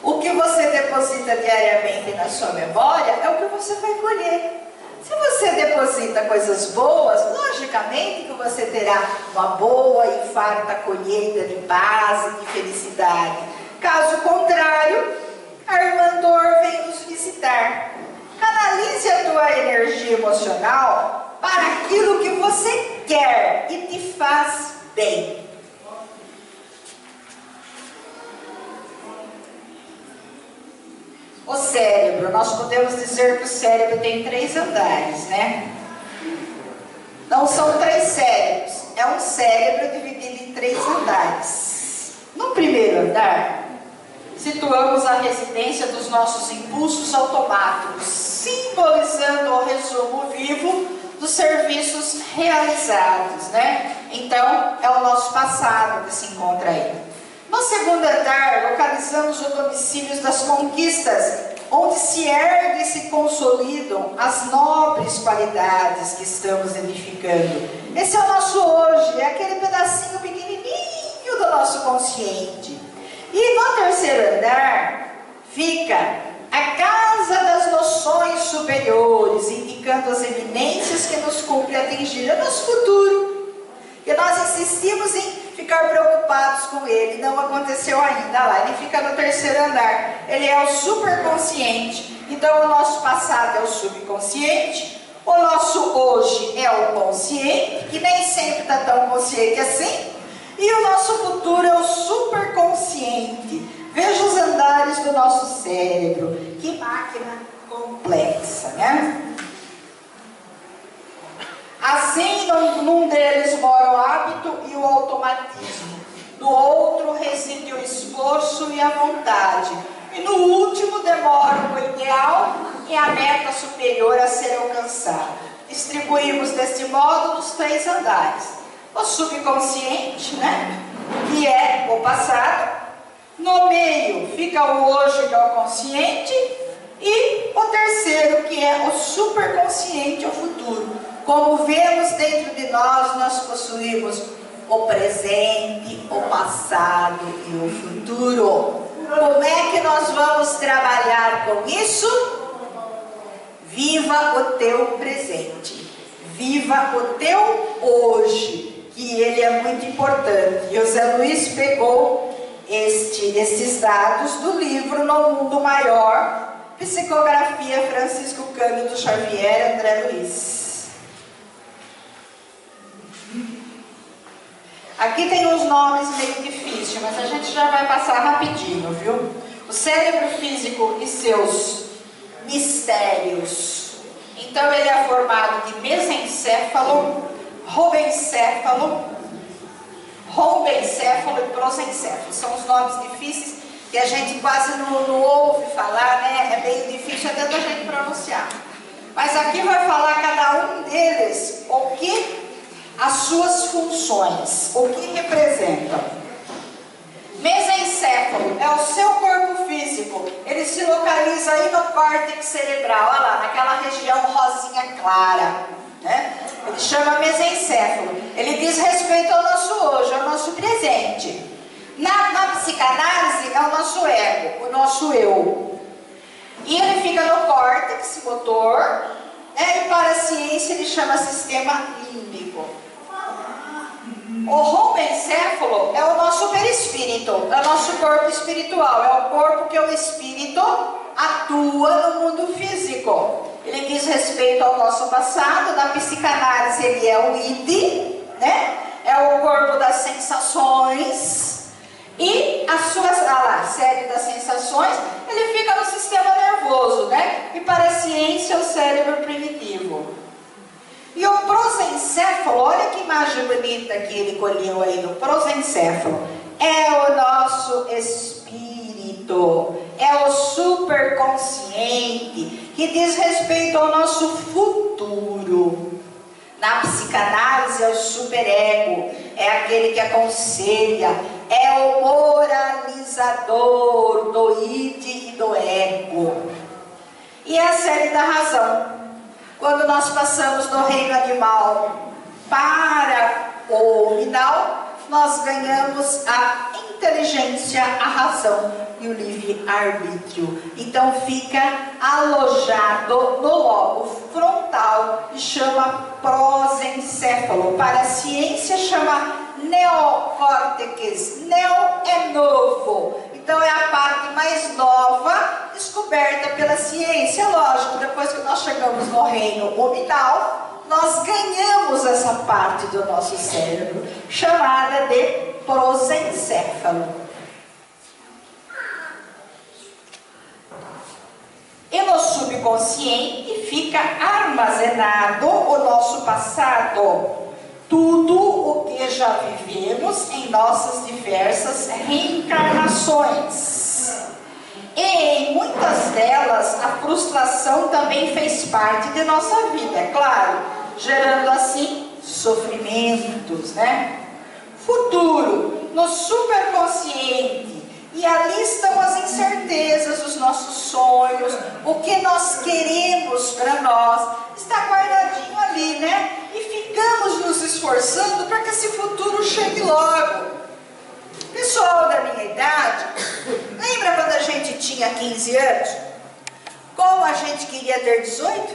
O que você deposita diariamente na sua memória é o que você vai colher. Se você deposita coisas boas, logicamente que você terá uma boa e farta colheita de paz e de felicidade. Caso contrário, a irmã dor vem nos visitar. Canalize a tua energia emocional para aquilo que você quer e te faz Bem, o cérebro, nós podemos dizer que o cérebro tem 3 andares, né? Não são 3 cérebros, é um cérebro dividido em 3 andares. No primeiro andar, situamos a residência dos nossos impulsos automáticos, simbolizando o resumo vivo dos serviços realizados, né? Então, é o nosso passado que se encontra aí. No segundo andar, localizamos os domicílios das conquistas, onde se erguem e se consolidam as nobres qualidades que estamos edificando. Esse é o nosso hoje, é aquele pedacinho pequenininho do nosso consciente. E no terceiro andar, fica a casa das noções superiores, indicando as eminências que nos cumpre atingir no nosso futuro. E nós insistimos em ficar preocupados com ele, não aconteceu ainda lá, ele fica no terceiro andar, ele é o superconsciente. Então o nosso passado é o subconsciente, o nosso hoje é o consciente, que nem sempre está tão consciente assim, e o nosso futuro é o superconsciente. Veja os andares do nosso cérebro, que máquina complexa, né? Assim, num deles mora o hábito e o automatismo, no outro reside o esforço e a vontade, e no último demora o ideal e a meta superior a ser alcançada. Distribuímos deste modo nos 3 andares. O subconsciente, né, que é o passado, no meio fica o hoje, que é o consciente, e o terceiro, que é o superconsciente, o futuro. Como vemos dentro de nós, nós possuímos o presente, o passado e o futuro. Como é que nós vamos trabalhar com isso? Viva o teu presente, viva o teu hoje, que ele é muito importante. E o Zé Luiz pegou estes dados do livro No Mundo Maior, Psicografia Francisco Cândido Xavier, André Luiz. Aqui tem uns nomes meio difíceis, mas a gente já vai passar rapidinho, viu? O cérebro físico e seus mistérios. Então ele é formado de mesencéfalo, robencéfalo e prosencéfalo. São os nomes difíceis que a gente quase não ouve falar, né? É meio difícil até da gente pronunciar. Mas aqui vai falar cada um deles o que as suas funções, o que representam. Mesencéfalo é o seu corpo físico, ele se localiza aí no córtex cerebral, olha lá, naquela região rosinha clara, né? Ele chama mesencéfalo, ele diz respeito ao nosso hoje, ao nosso presente. Na psicanálise é o nosso ego, o nosso eu. E ele fica no córtex motor, e para a ciência ele chama sistema límbico. O romencéfalo é o nosso perispírito, é o nosso corpo espiritual, é o corpo que o espírito atua no mundo físico. Ele diz respeito ao nosso passado, na psicanálise ele é o id, né? É o corpo das sensações, e as suas, série das sensações, ele fica no sistema nervoso, né? E para a ciência, o cérebro primitivo. E o prosencéfalo, olha que imagem bonita que ele colheu aí do prosencéfalo. É o nosso espírito, é o superconsciente, que diz respeito ao nosso futuro. Na psicanálise é o superego, é aquele que aconselha, é o moralizador do id e do ego. E a série da razão. Quando nós passamos do reino animal para o hominal, nós ganhamos a inteligência, a razão e o livre-arbítrio. Então fica alojado no lobo frontal e chama prosencéfalo. Para a ciência chama neocórtex. Neo é novo. Então é a parte mais nova descoberta pela ciência. Lógico, depois que nós chegamos no reino hominal, nós ganhamos essa parte do nosso cérebro, chamada de prosencéfalo. E no subconsciente fica armazenado o nosso passado, tudo o que já vivemos em nossas diversas reencarnações. E em muitas delas a frustração também fez parte de nossa vida, é claro, gerando assim sofrimentos, né? Futuro, no superconsciente. E ali estão as incertezas, os nossos sonhos, o que nós queremos para nós, está guardadinho ali, né? E ficamos nos esforçando para que esse futuro chegue logo. Pessoal da minha idade, lembra quando a gente tinha 15 anos? Como a gente queria ter 18?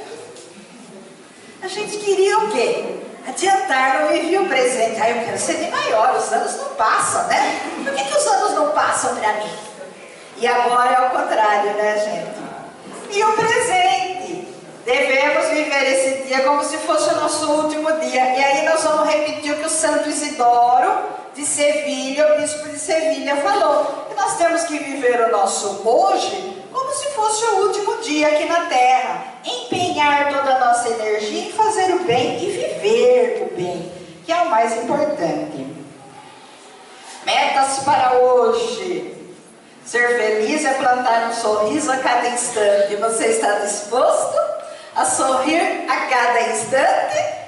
A gente queria o quê? Adiantar, não vivia o presente. Aí eu quero ser de maior, os anos não passam, né? Por que os anos não passam para mim? E agora é o contrário, né, gente? E o presente? Devemos viver esse dia como se fosse o nosso último dia. E aí nós vamos repetir o que o Santo Isidoro de Sevilha, o bispo de Sevilha, falou. Que nós temos que viver o nosso hoje como se fosse o último dia aqui na Terra. Empenhar toda a nossa energia em fazer o bem e viver o bem, que é o mais importante. Metas para hoje. Ser feliz é plantar um sorriso a cada instante. Você está disposto a sorrir a cada instante?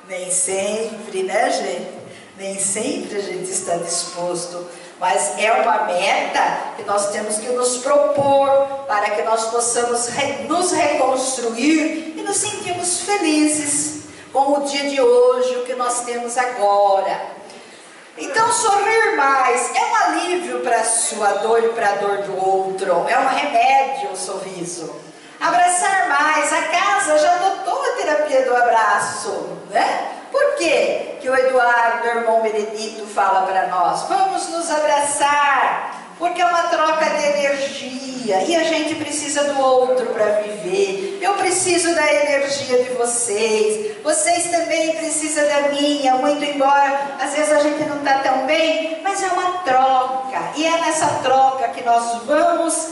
Nem sempre, né, gente? Nem sempre a gente está disposto. Mas é uma meta que nós temos que nos propor para que nós possamos nos reconstruir e nos sentirmos felizes com o dia de hoje, o que nós temos agora. Então, sorrir mais é um alívio para a sua dor e para a dor do outro. É um remédio o sorriso. Abraçar mais. A casa já adotou a terapia do abraço, né? Por quê que o Eduardo, o irmão Benedito, fala para nós? Vamos nos abraçar, porque é uma troca de energia e a gente precisa do outro para viver. Eu preciso da energia de vocês, vocês também precisam da minha, muito embora às vezes a gente não está tão bem, mas é uma troca, e é nessa troca que nós vamos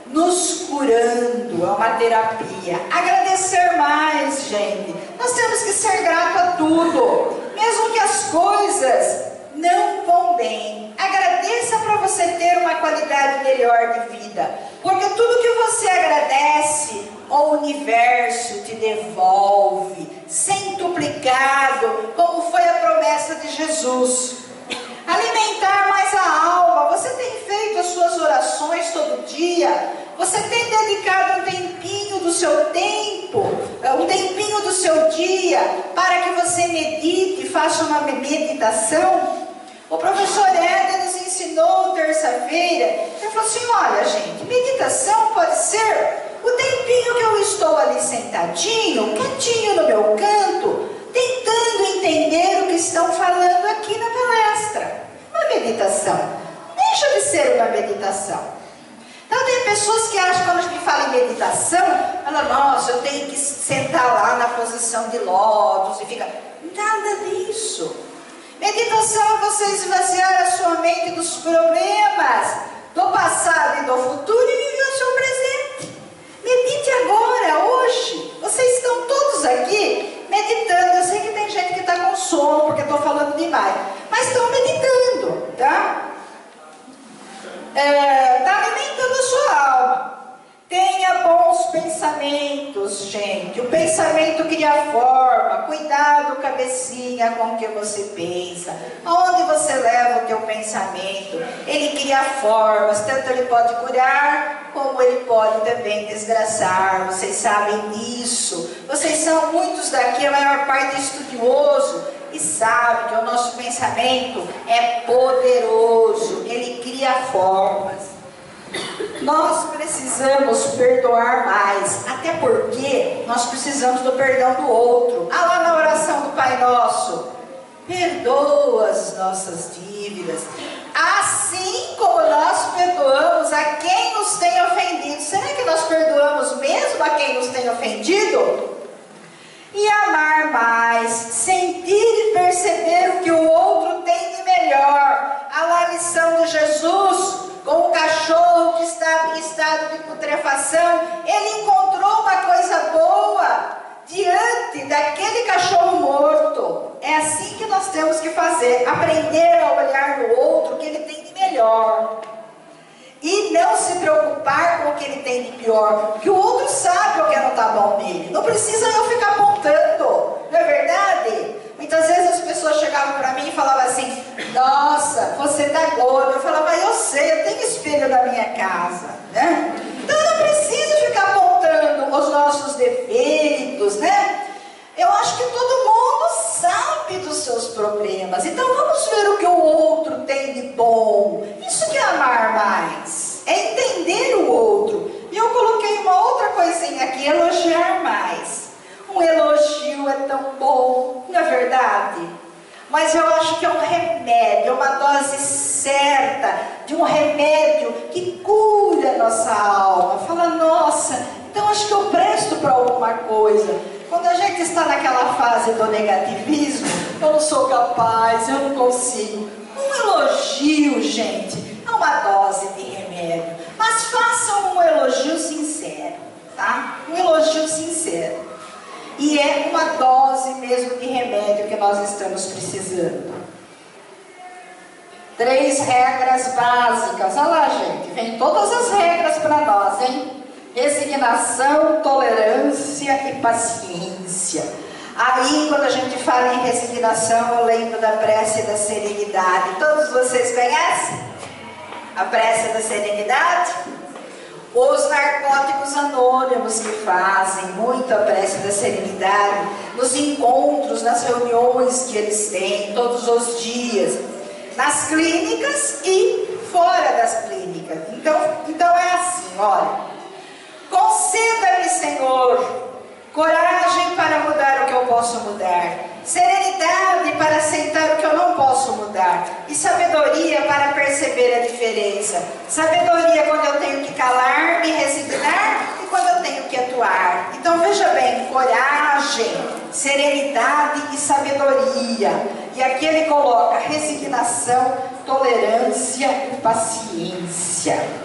nos curando, é uma terapia. Agradecer mais, gente. Nós temos que ser grato a tudo, mesmo que as coisas não vão bem. Agradeça para você ter uma qualidade melhor de vida, porque tudo que você agradece, o universo te devolve, centuplicado, como foi a promessa de Jesus. Alimentar mais a alma. Você tem feito as suas orações todo dia? Você tem dedicado um tempinho do seu tempo, um tempinho do seu dia, para que você medite, faça uma meditação? O professor Éder nos ensinou terça-feira. Ele falou assim: olha, gente, meditação pode ser o tempinho que eu estou ali sentadinho, quietinho no meu canto, tentando entender o que estão falando aqui na palestra. Uma meditação. Deixa de ser uma meditação. Então tem pessoas que acham que quando a gente fala em meditação, fala, nossa, eu tenho que sentar lá na posição de lótus e fica. Nada disso. Meditação é você esvaziar a sua mente dos problemas do passado e do futuro e viver o seu presente. Medite agora, hoje. Vocês estão todos aqui meditando. Eu sei que tem gente que está com sono porque estou falando demais, mas estão meditando, tá? Está alimentando a sua alma. Tenha bons pensamentos, gente. O pensamento cria forma. Cuidado, cabecinha, com o que você pensa. Aonde você leva o teu pensamento? Ele cria formas. Tanto ele pode curar, como ele pode também desgraçar. Vocês sabem disso. Vocês são muitos daqui, a maior parte é estudioso, e sabe que o nosso pensamento é poderoso. Ele cria formas. Nós precisamos perdoar mais, até porque nós precisamos do perdão do outro. Ah, lá na oração do Pai Nosso, perdoa as nossas dívidas, assim como nós perdoamos a quem nos tem ofendido. Será que nós perdoamos mesmo a quem nos tem ofendido? E amar mais, sem perceber o que o outro tem de melhor. A lá a lição de Jesus com o cachorro que estava em estado de putrefação, ele encontrou uma coisa boa diante daquele cachorro morto. É assim que nós temos que fazer, aprender a olhar no outro o que ele tem de melhor. E não se preocupar com o que ele tem de pior, porque o outro sabe o que não está bom nele. Não precisa eu ficar apontando, não é verdade? Muitas vezes as pessoas chegavam para mim e falavam assim: nossa, você está gordo. Eu falava: eu sei, eu tenho espelho na minha casa, né? Então eu não preciso ficar apontando os nossos defeitos, né? Eu acho que todo mundo sabe dos seus problemas. Então vamos ver o que o outro tem de bom. Isso que é amar mais, é entender o outro. E eu coloquei uma outra coisinha aqui: elogiar mais. Um elogio é tão bom, não é verdade? Mas eu acho que é um remédio, é uma dose certa de um remédio que cura a nossa alma. Fala: nossa, então acho que eu presto para alguma coisa. Quando a gente está naquela fase do negativismo, eu não sou capaz, eu não consigo. Um elogio, gente, é uma dose de remédio. Mas façam um elogio sincero, tá? Um elogio sincero. E é uma dose mesmo de remédio que nós estamos precisando. 3 regras básicas. Olha lá, gente, vem todas as regras para nós, hein? Resignação, tolerância e paciência. Aí, quando a gente fala em resignação, eu lembro da prece da serenidade. Todos vocês conhecem a prece da serenidade? Os narcóticos anônimos que fazem muito a prece da serenidade, nos encontros, nas reuniões que eles têm todos os dias, nas clínicas e fora das clínicas. Então é assim, olha: conceda-me, Senhor, coragem para mudar o que eu posso mudar, serenidade para aceitar o que eu não posso mudar, e sabedoria para perceber a diferença. Sabedoria quando eu tenho que calar, me resignar, e quando eu tenho que atuar. Então veja bem: coragem, serenidade e sabedoria. E aqui ele coloca resignação, tolerância e paciência.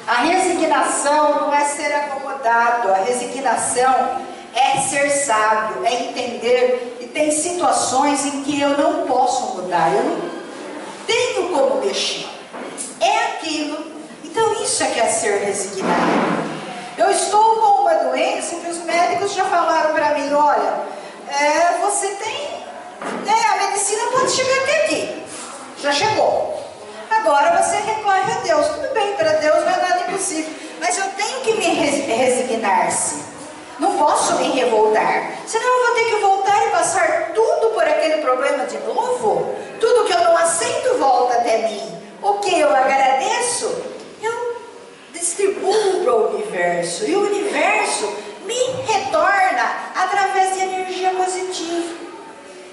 A resignação não é ser acomodado, a resignação é ser sábio, é entender que tem situações em que eu não posso mudar, eu não tenho como mexer, é aquilo. Então isso é que é ser resignado. Eu estou com uma doença que os médicos já falaram para mim: olha, você tem, a medicina pode chegar até aqui, já chegou. Agora você recorre a Deus. Tudo bem, para Deus não é nada impossível, mas eu tenho que me resignar-se. Não posso me revoltar, senão eu vou ter que voltar e passar tudo por aquele problema de novo. Tudo que eu não aceito volta até mim. O que eu agradeço, eu distribuo para o universo, e o universo me retorna através de energia positiva,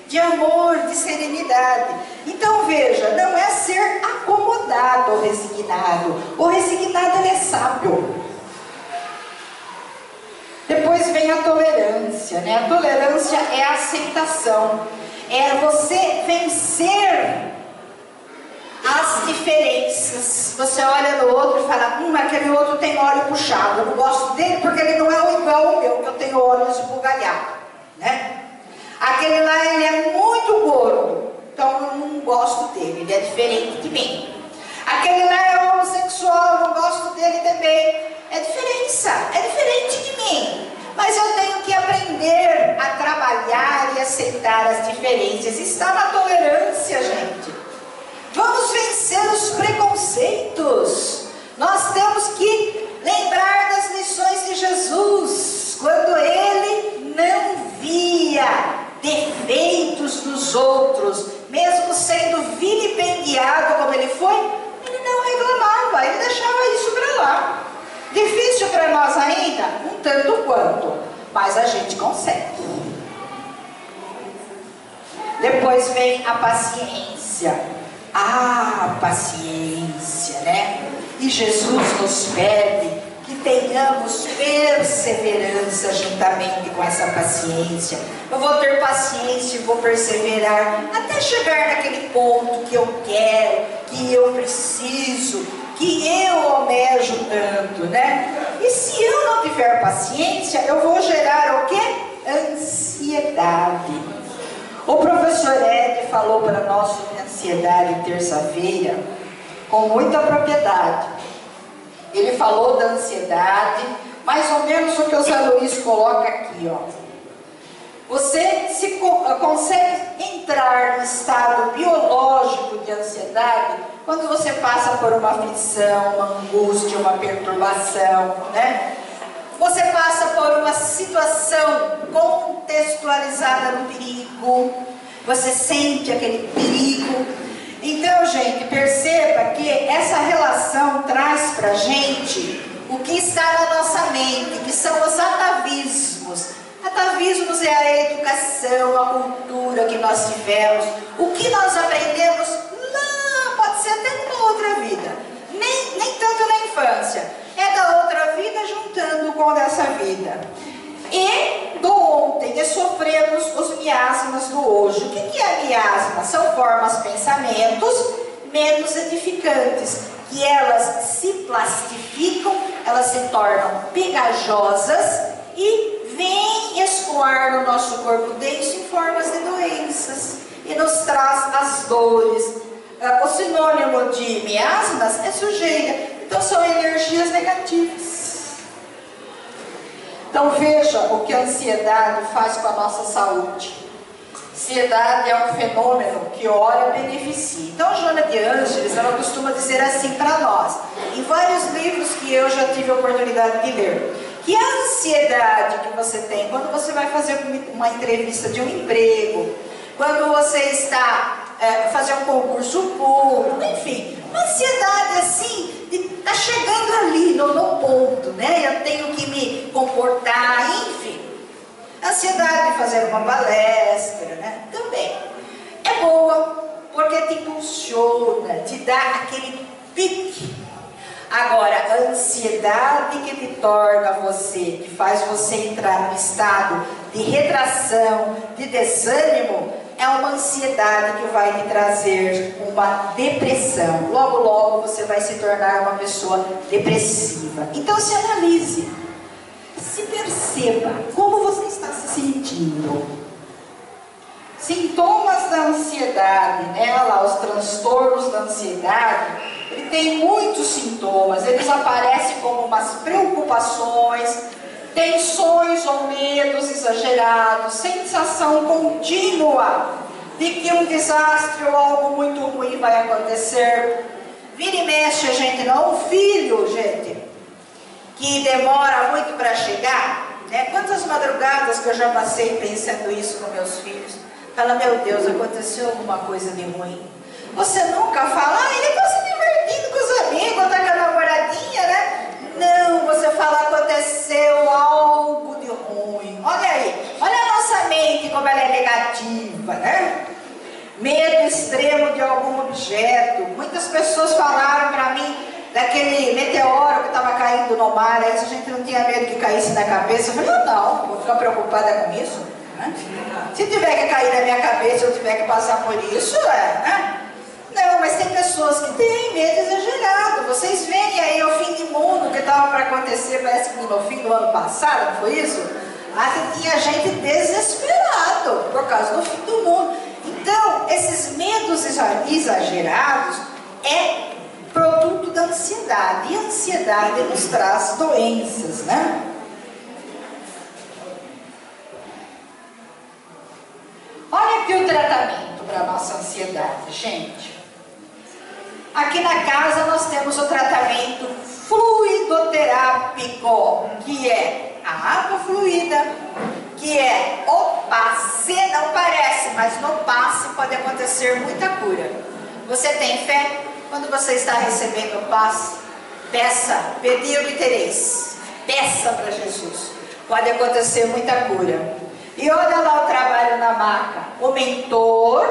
de amor, de serenidade. Então veja, não é ser acomodado ou resignado. O resignado, ele é sábio. Depois vem a tolerância, né? A tolerância é a aceitação, é você vencer as diferenças. Você olha no outro e fala: aquele outro tem óleo puxado, eu não gosto dele porque ele não é igual ao meu, que eu tenho olhos esbugalhados, né? Aquele lá, ele é muito gordo, então eu não gosto dele, ele é diferente de mim. Aquele lá é homossexual, eu não gosto dele também. É diferente de mim. Mas eu tenho que aprender a trabalhar e aceitar as diferenças. Está na tolerância, gente. Vamos vencer os preconceitos. Nós temos que lembrar das lições de Jesus, quando ele não via defeitos nos outros, mesmo sendo vilipendiado como ele foi, ele não reclamava, ele deixava isso para lá. Difícil para nós ainda? Um tanto quanto, mas a gente consegue. Depois vem a paciência. A paciência, né? E Jesus nos pede que tenhamos perseverança juntamente com essa paciência. Eu vou ter paciência vou perseverar até chegar naquele ponto que eu quero, que eu preciso, que eu almejo tanto, né? E se eu não tiver paciência, eu vou gerar o quê? Ansiedade. O professor Ed falou para nós sobre ansiedade terça-feira com muita propriedade. Ele falou da ansiedade, mais ou menos o que o Zé Luiz coloca aqui, ó. Você consegue entrar no estado biológico de ansiedade quando você passa por uma aflição, uma angústia, uma perturbação, né? Você passa por uma situação contextualizada no perigo, você sente aquele perigo. Então, gente, perceba que essa relação traz para a gente o que está na nossa mente, que são os atavismos. Atavismos é a educação, a cultura que nós tivemos, o que nós aprendemos lá, pode ser até numa outra vida, nem tanto na infância, é da outra vida juntando com dessa vida. E do ontem, sofremos os miasmas do hoje. O que é miasma? São formas, pensamentos menos edificantes, que elas se plastificam, elas se tornam pegajosas e vêm escoar no nosso corpo denso em formas de doenças e nos traz as dores. O sinônimo de miasmas é sujeira, então são energias negativas. Então veja o que a ansiedade faz com a nossa saúde. Ansiedade é um fenômeno que ora beneficia. Então Joana de Ângeles, ela costuma dizer assim para nós, em vários livros que eu já tive a oportunidade de ler, que a ansiedade que você tem quando você vai fazer uma entrevista de um emprego, quando você está fazendo um concurso público, enfim, uma ansiedade assim, está chegando ali no ponto, né? Eu tenho que me comportar, enfim. A ansiedade de fazer uma palestra, né? Também é boa, porque te impulsiona, te dá aquele pique. Agora, a ansiedade que te torna você, que faz você entrar no estado de retração, de desânimo, é uma ansiedade que vai lhe trazer uma depressão. Logo, logo você vai se tornar uma pessoa depressiva. Então se analise, se perceba como você está se sentindo. Sintomas da ansiedade, né? Olha lá, os transtornos da ansiedade, ele tem muitos sintomas, eles aparecem como umas preocupações, tensões ou medos exagerados, sensação contínua de que um desastre ou algo muito ruim vai acontecer. Vira e mexe, gente, não, um filho, gente, que demora muito para chegar, né? Quantas madrugadas que eu já passei pensando isso com meus filhos. Fala, meu Deus, aconteceu alguma coisa de ruim. Você nunca fala, ele está se divertindo com os amigos, está com a namoradinha, né? Não, você fala, aconteceu algo de ruim. Olha aí, olha a nossa mente como ela é negativa, né? Medo extremo de algum objeto. Muitas pessoas falaram para mim daquele meteoro que estava caindo no mar, aí se a gente não tinha medo que caísse na cabeça, eu falei, não, vou ficar preocupada com isso, né? Se tiver que cair na minha cabeça, eu tiver que passar por isso, né? Não, mas tem pessoas que têm medo exagerado. Vocês veem aí o fim do mundo que estava para acontecer, parece que no fim do ano passado, não foi isso? Tinha gente desesperado por causa do fim do mundo. Então, esses medos exagerados é produto da ansiedade. E a ansiedade nos traz doenças, né? Olha aqui o tratamento para a nossa ansiedade, gente. Aqui na casa nós temos o tratamento fluidoterápico, que é a água fluida, que é o passe, não parece, mas no passe pode acontecer muita cura. Você tem fé? Quando você está recebendo o passe, peça, pedi e obtereis. Peça para Jesus. Pode acontecer muita cura. E olha lá o trabalho na maca. O mentor,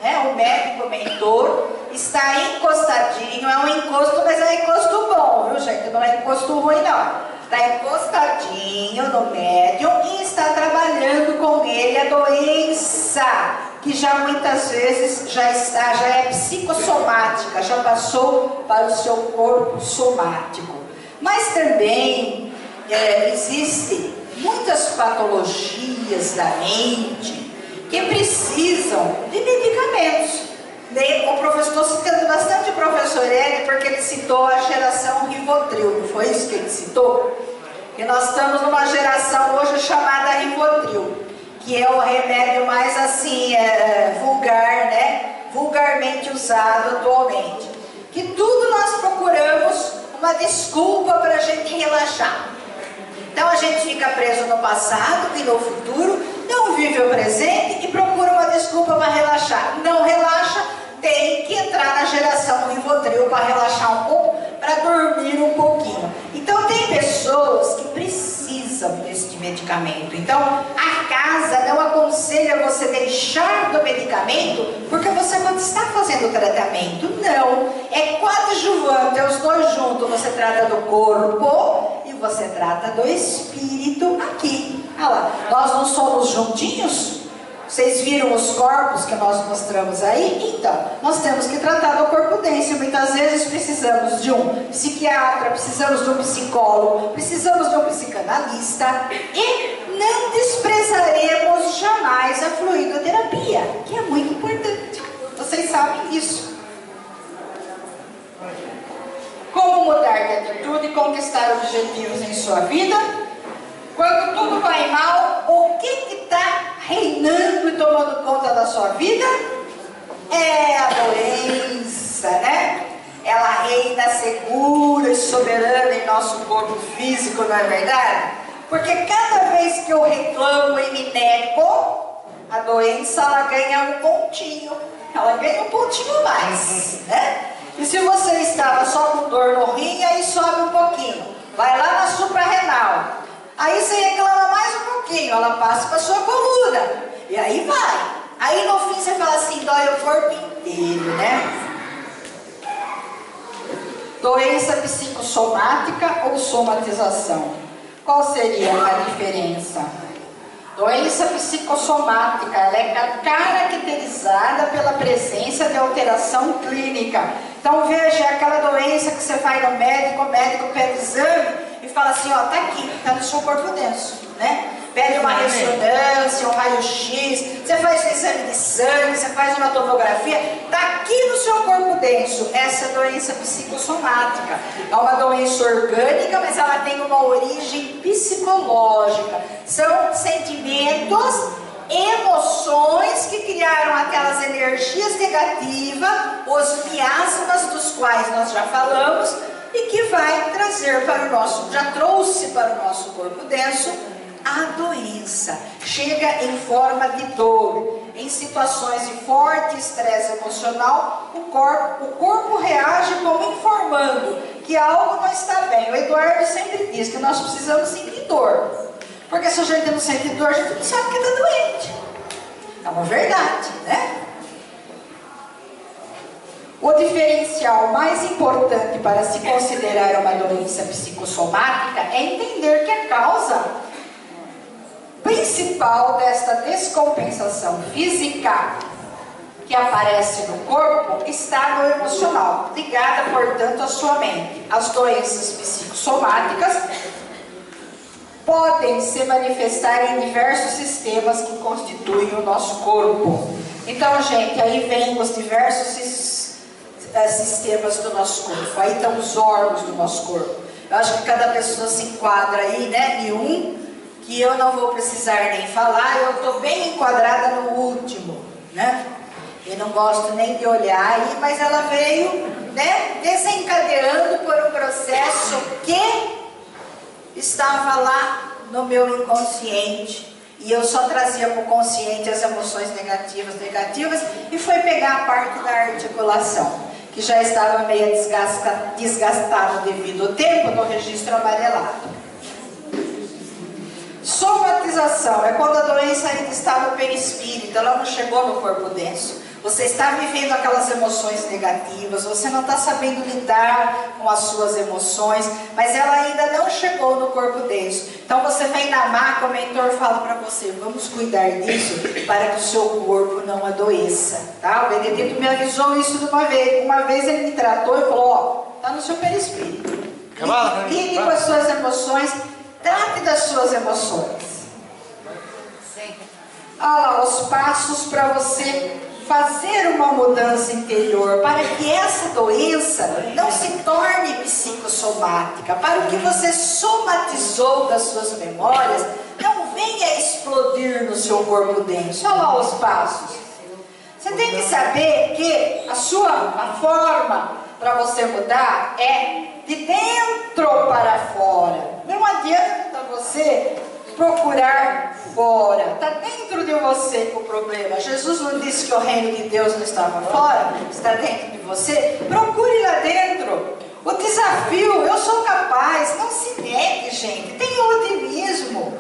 né, o médico mentor, está encostadinho. É um encosto, mas é um encosto bom, viu, gente? Não é encosto ruim, não. está encostadinho no médium e está trabalhando com ele a doença, que já muitas vezes já é psicossomática, já passou para o seu corpo somático. Mas também existem muitas patologias da mente que precisam de medicamentos. O professor, estou citando bastante o professor Hélio, porque ele citou a geração Rivotril, não foi isso que ele citou? Que nós estamos numa geração hoje chamada Rivotril, que é o remédio mais assim, vulgar, né? Vulgarmente usado atualmente. Que tudo nós procuramos uma desculpa para a gente relaxar. Então a gente fica preso no passado e no futuro, não vive o presente e procura uma desculpa para relaxar. Não relaxa, tem que entrar na geração Rivotril para relaxar um pouco, para dormir um pouquinho. Então tem pessoas que precisam desse medicamento. Então a casa não aconselha você deixar do medicamento porque você não está fazendo tratamento. Não, é coadjuvante, é os dois juntos. Você trata do corpo e você trata do espírito aqui. Olha lá, nós não somos juntinhos? Vocês viram os corpos que nós mostramos aí? Então, nós temos que tratar do corpo denso. Muitas vezes precisamos de um psiquiatra, precisamos de um psicólogo, precisamos de um psicanalista e não desprezaremos jamais a fluidoterapia, que é muito importante. Vocês sabem disso. Como mudar de atitude e conquistar objetivos em sua vida? Quando tudo vai mal, o que está reinando e tomando conta da sua vida? É a doença, né? Ela reina segura e soberana em nosso corpo físico, não é verdade? Porque cada vez que eu reclamo e me nego, a doença ela ganha um pontinho. Ela ganha um pontinho mais, né? E se você estava só com dor no rim, aí sobe um pouquinho. Vai lá na suprarrenal. Aí você reclama mais um pouquinho, ela passa para a sua coluna. E aí vai. Aí no fim você fala assim, dói o corpo inteiro, né? Doença psicossomática ou somatização? Qual seria a diferença? Doença psicossomática, ela é caracterizada pela presença de alteração clínica. Então veja, é aquela doença que você vai no médico, o médico pede exame e fala assim, ó, tá aqui, tá no seu corpo denso, né? Pede uma ressonância, um raio-x, você faz um exame de sangue, você faz uma tomografia, tá aqui no seu corpo denso. Essa é a doença psicossomática. É uma doença orgânica, mas ela tem uma origem psicológica. São sentimentos, emoções que criaram aquelas energias negativas, os miasmas dos quais nós já falamos, e que vai trazer para o nosso, já trouxe para o nosso corpo denso a doença. Chega em forma de dor. Em situações de forte estresse emocional, o corpo reage como informando que algo não está bem. O Eduardo sempre diz que nós precisamos sentir dor. Porque se a gente não sente dor, a gente não sabe que está doente. É uma verdade, né? O diferencial mais importante para se considerar uma doença psicossomática é entender que a causa principal desta descompensação física que aparece no corpo está no emocional, ligada, portanto, à sua mente. As doenças psicossomáticas podem se manifestar em diversos sistemas que constituem o nosso corpo. Então, gente, aí vem os diversos sistemas do nosso corpo. Aí estão os órgãos do nosso corpo. Eu acho que cada pessoa se enquadra aí, né, em um, que eu não vou precisar nem falar. Eu estou bem enquadrada no último, né? Eu não gosto nem de olhar aí, mas ela veio, né, desencadeando por um processo que estava lá no meu inconsciente. E eu só trazia para o consciente as emoções negativas, e foi pegar a parte da articulação, que já estava meio desgastado devido ao tempo no registro amarelado. Somatização é quando a doença ainda está no perispírito, ela não chegou no corpo denso. Você está vivendo aquelas emoções negativas, você não está sabendo lidar com as suas emoções, mas ela ainda não chegou no corpo denso. Então você vem na maca, o mentor fala para você, vamos cuidar disso para que o seu corpo não adoeça. Tá? O Benedito me avisou isso de uma vez. Uma vez ele me tratou e falou, ó, está no seu perispírito. Lide com as suas emoções, trate das suas emoções. Olha lá, os passos para você fazer uma mudança interior, para que essa doença não se torne psicossomática, para o que você somatizou das suas memórias não venha explodir no seu corpo denso. Olha lá os passos. Você tem que saber que a forma para você mudar é de dentro para fora. Não adianta você procurar fora, está dentro de você que o problema. Jesus não disse que o reino de Deus não estava fora, está dentro de você. Procure lá dentro. O desafio, eu sou capaz, não se negue, gente, tenha otimismo.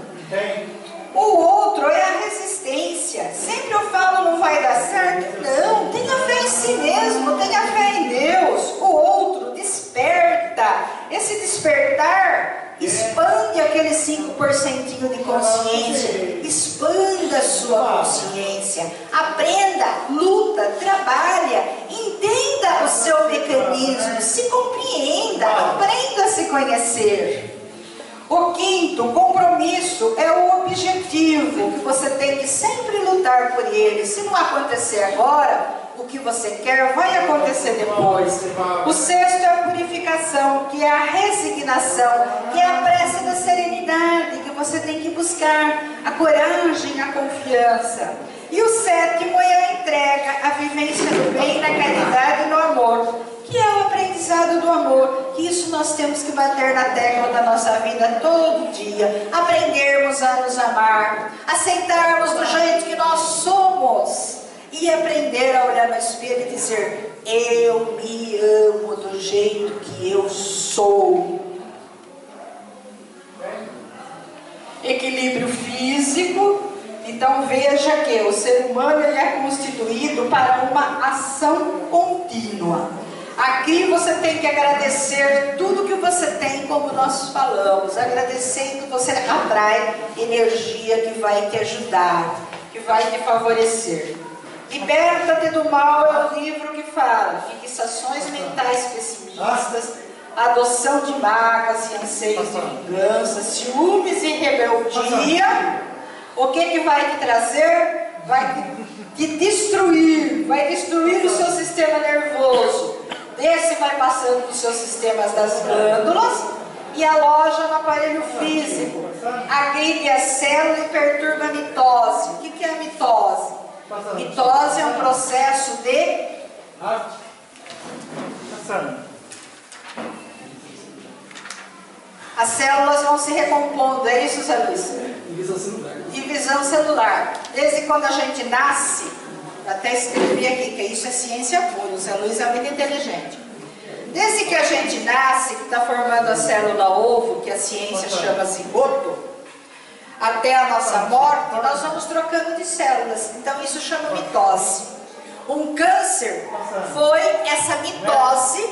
O outro é a resistência. Sempre eu falo, não vai dar certo? Não, tenha fé em si mesmo, tenha fé em Deus. O outro desperta. Esse despertar expande aquele 5% de consciência, expanda a sua consciência, aprenda, luta, trabalha, entenda o seu mecanismo, se compreenda, aprenda a se conhecer. O quinto, compromisso, é o objetivo que você tem que sempre lutar por ele. Se não acontecer agora, o que você quer vai acontecer depois. O sexto é a purificação, que é a resignação, que é a prece da serenidade, que você tem que buscar a coragem, a confiança. E o sétimo é a entrega, a vivência do bem, na caridade e no amor, que é o aprendizado do amor, que isso nós temos que bater na tecla da nossa vida todo dia, aprendermos a nos amar, aceitarmos do jeito que nós somos e aprender a olhar no espelho e dizer, eu me amo do jeito que eu sou. Equilíbrio físico. Então veja que o ser humano ele é constituído para uma ação contínua. Aqui você tem que agradecer tudo que você tem, como nós falamos. Agradecendo você atrai energia que vai te ajudar, que vai te favorecer. Liberta-te do Mal é o livro que fala fixações mentais pessimistas, adoção de mágoas e anseios de vingança, ciúmes e rebeldia. O que vai te trazer? Vai te destruir, vai destruir o seu sistema nervoso. Desse vai passando para os seus sistemas das glândulas e aloja no aparelho físico. Agride a célula e perturba a mitose. O que é a mitose? Mitose é um processo de... As células vão se recompondo, é isso, Zé Luiz? Divisão celular. Desde quando a gente nasce, até escrevi aqui, que isso é ciência pura, o Zé Luiz é muito inteligente. Desde que a gente nasce, que está formando a célula ovo, que a ciência chama zigoto, até a nossa morte, nós vamos trocando de células. Então isso chama mitose. Um câncer foi essa mitose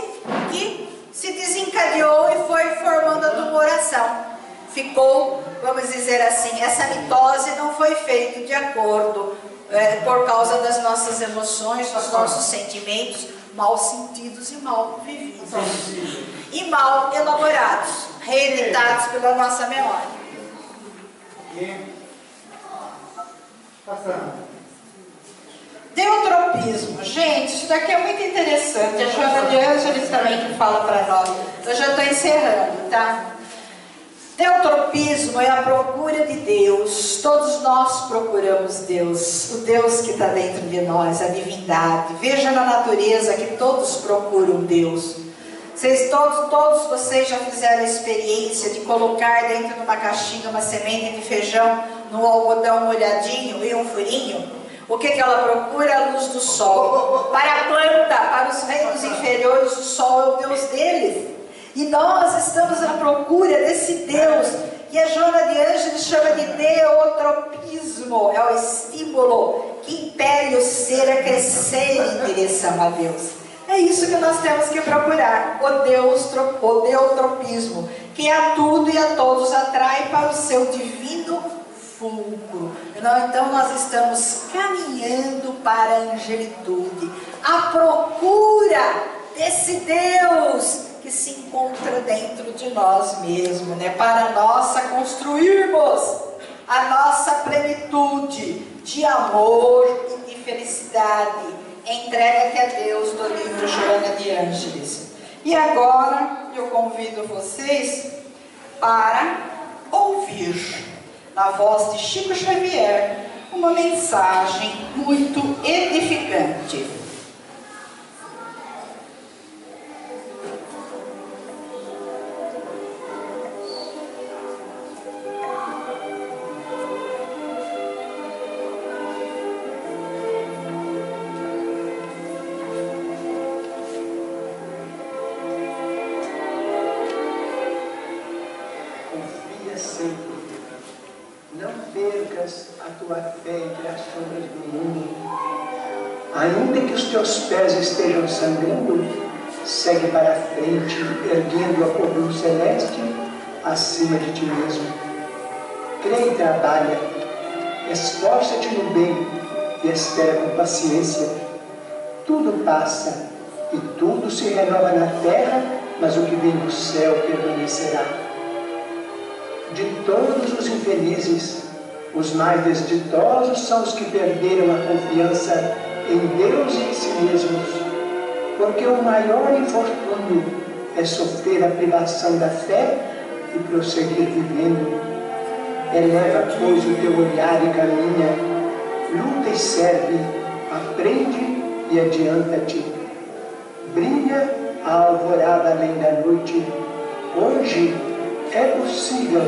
que se desencadeou e foi formando a tumoração. Ficou, vamos dizer assim, essa mitose não foi feita de acordo por causa das nossas emoções, dos nossos sentimentos mal sentidos e mal vividos. E mal elaborados, reeditados pela nossa memória. Deutropismo. Gente, isso daqui é muito interessante. A Joana de Ângeles também que fala para nós. Eu já estou encerrando, tá? Deutropismo é a procura de Deus. Todos nós procuramos Deus. O Deus que está dentro de nós, a divindade. Veja na natureza que todos procuram Deus. Todos vocês já fizeram a experiência de colocar dentro de uma caixinha uma semente de feijão no algodão molhadinho e um furinho? O que ela procura? A luz do sol. Para a planta, para os reinos inferiores, o sol é o Deus deles. E nós estamos à procura desse Deus, que a Joana de Ângeles chama de deutropismo. É o estímulo que impele os amadurecer, a crescer em direção a Deus. É isso que nós temos que procurar, o deotropismo, que a tudo e a todos atrai para o seu divino fulcro. Então nós estamos caminhando para a angelitude, à procura desse Deus que se encontra dentro de nós mesmos, né? Para nós construirmos a nossa plenitude de amor e de felicidade. Entrega-te a Deus, do livro Joana de Ângeles. E agora eu convido vocês para ouvir, na voz de Chico Xavier, uma mensagem muito edificante. Não percas a tua fé entre as sombras do mundo. Ainda que os teus pés estejam sangrando, segue para a frente, erguendo a coroa celeste acima de ti mesmo. Crê e trabalha, esforça-te no bem e espera com paciência. Tudo passa e tudo se renova na terra, mas o que vem do céu permanecerá. De todos os infelizes, os mais desditosos são os que perderam a confiança em Deus e em si mesmos, porque o maior infortúnio é sofrer a privação da fé e prosseguir vivendo. Eleva, pois, o teu olhar e caminha, luta e serve, aprende e adianta-te. Brilha a alvorada além da noite. Hoje é possível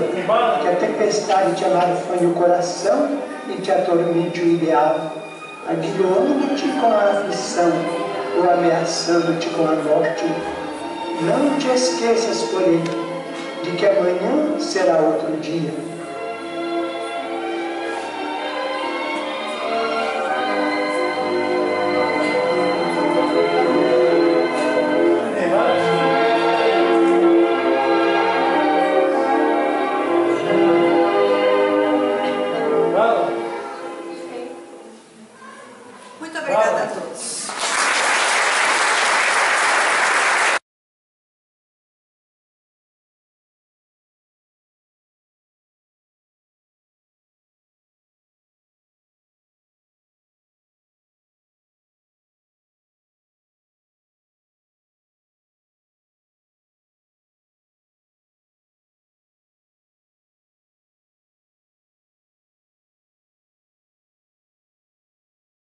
que a tempestade te amarfanhe o coração e te atormente o ideal, aguilhando-te com a aflição ou ameaçando-te com a morte. Não te esqueças, porém, de que amanhã será outro dia. Muito obrigada a todos.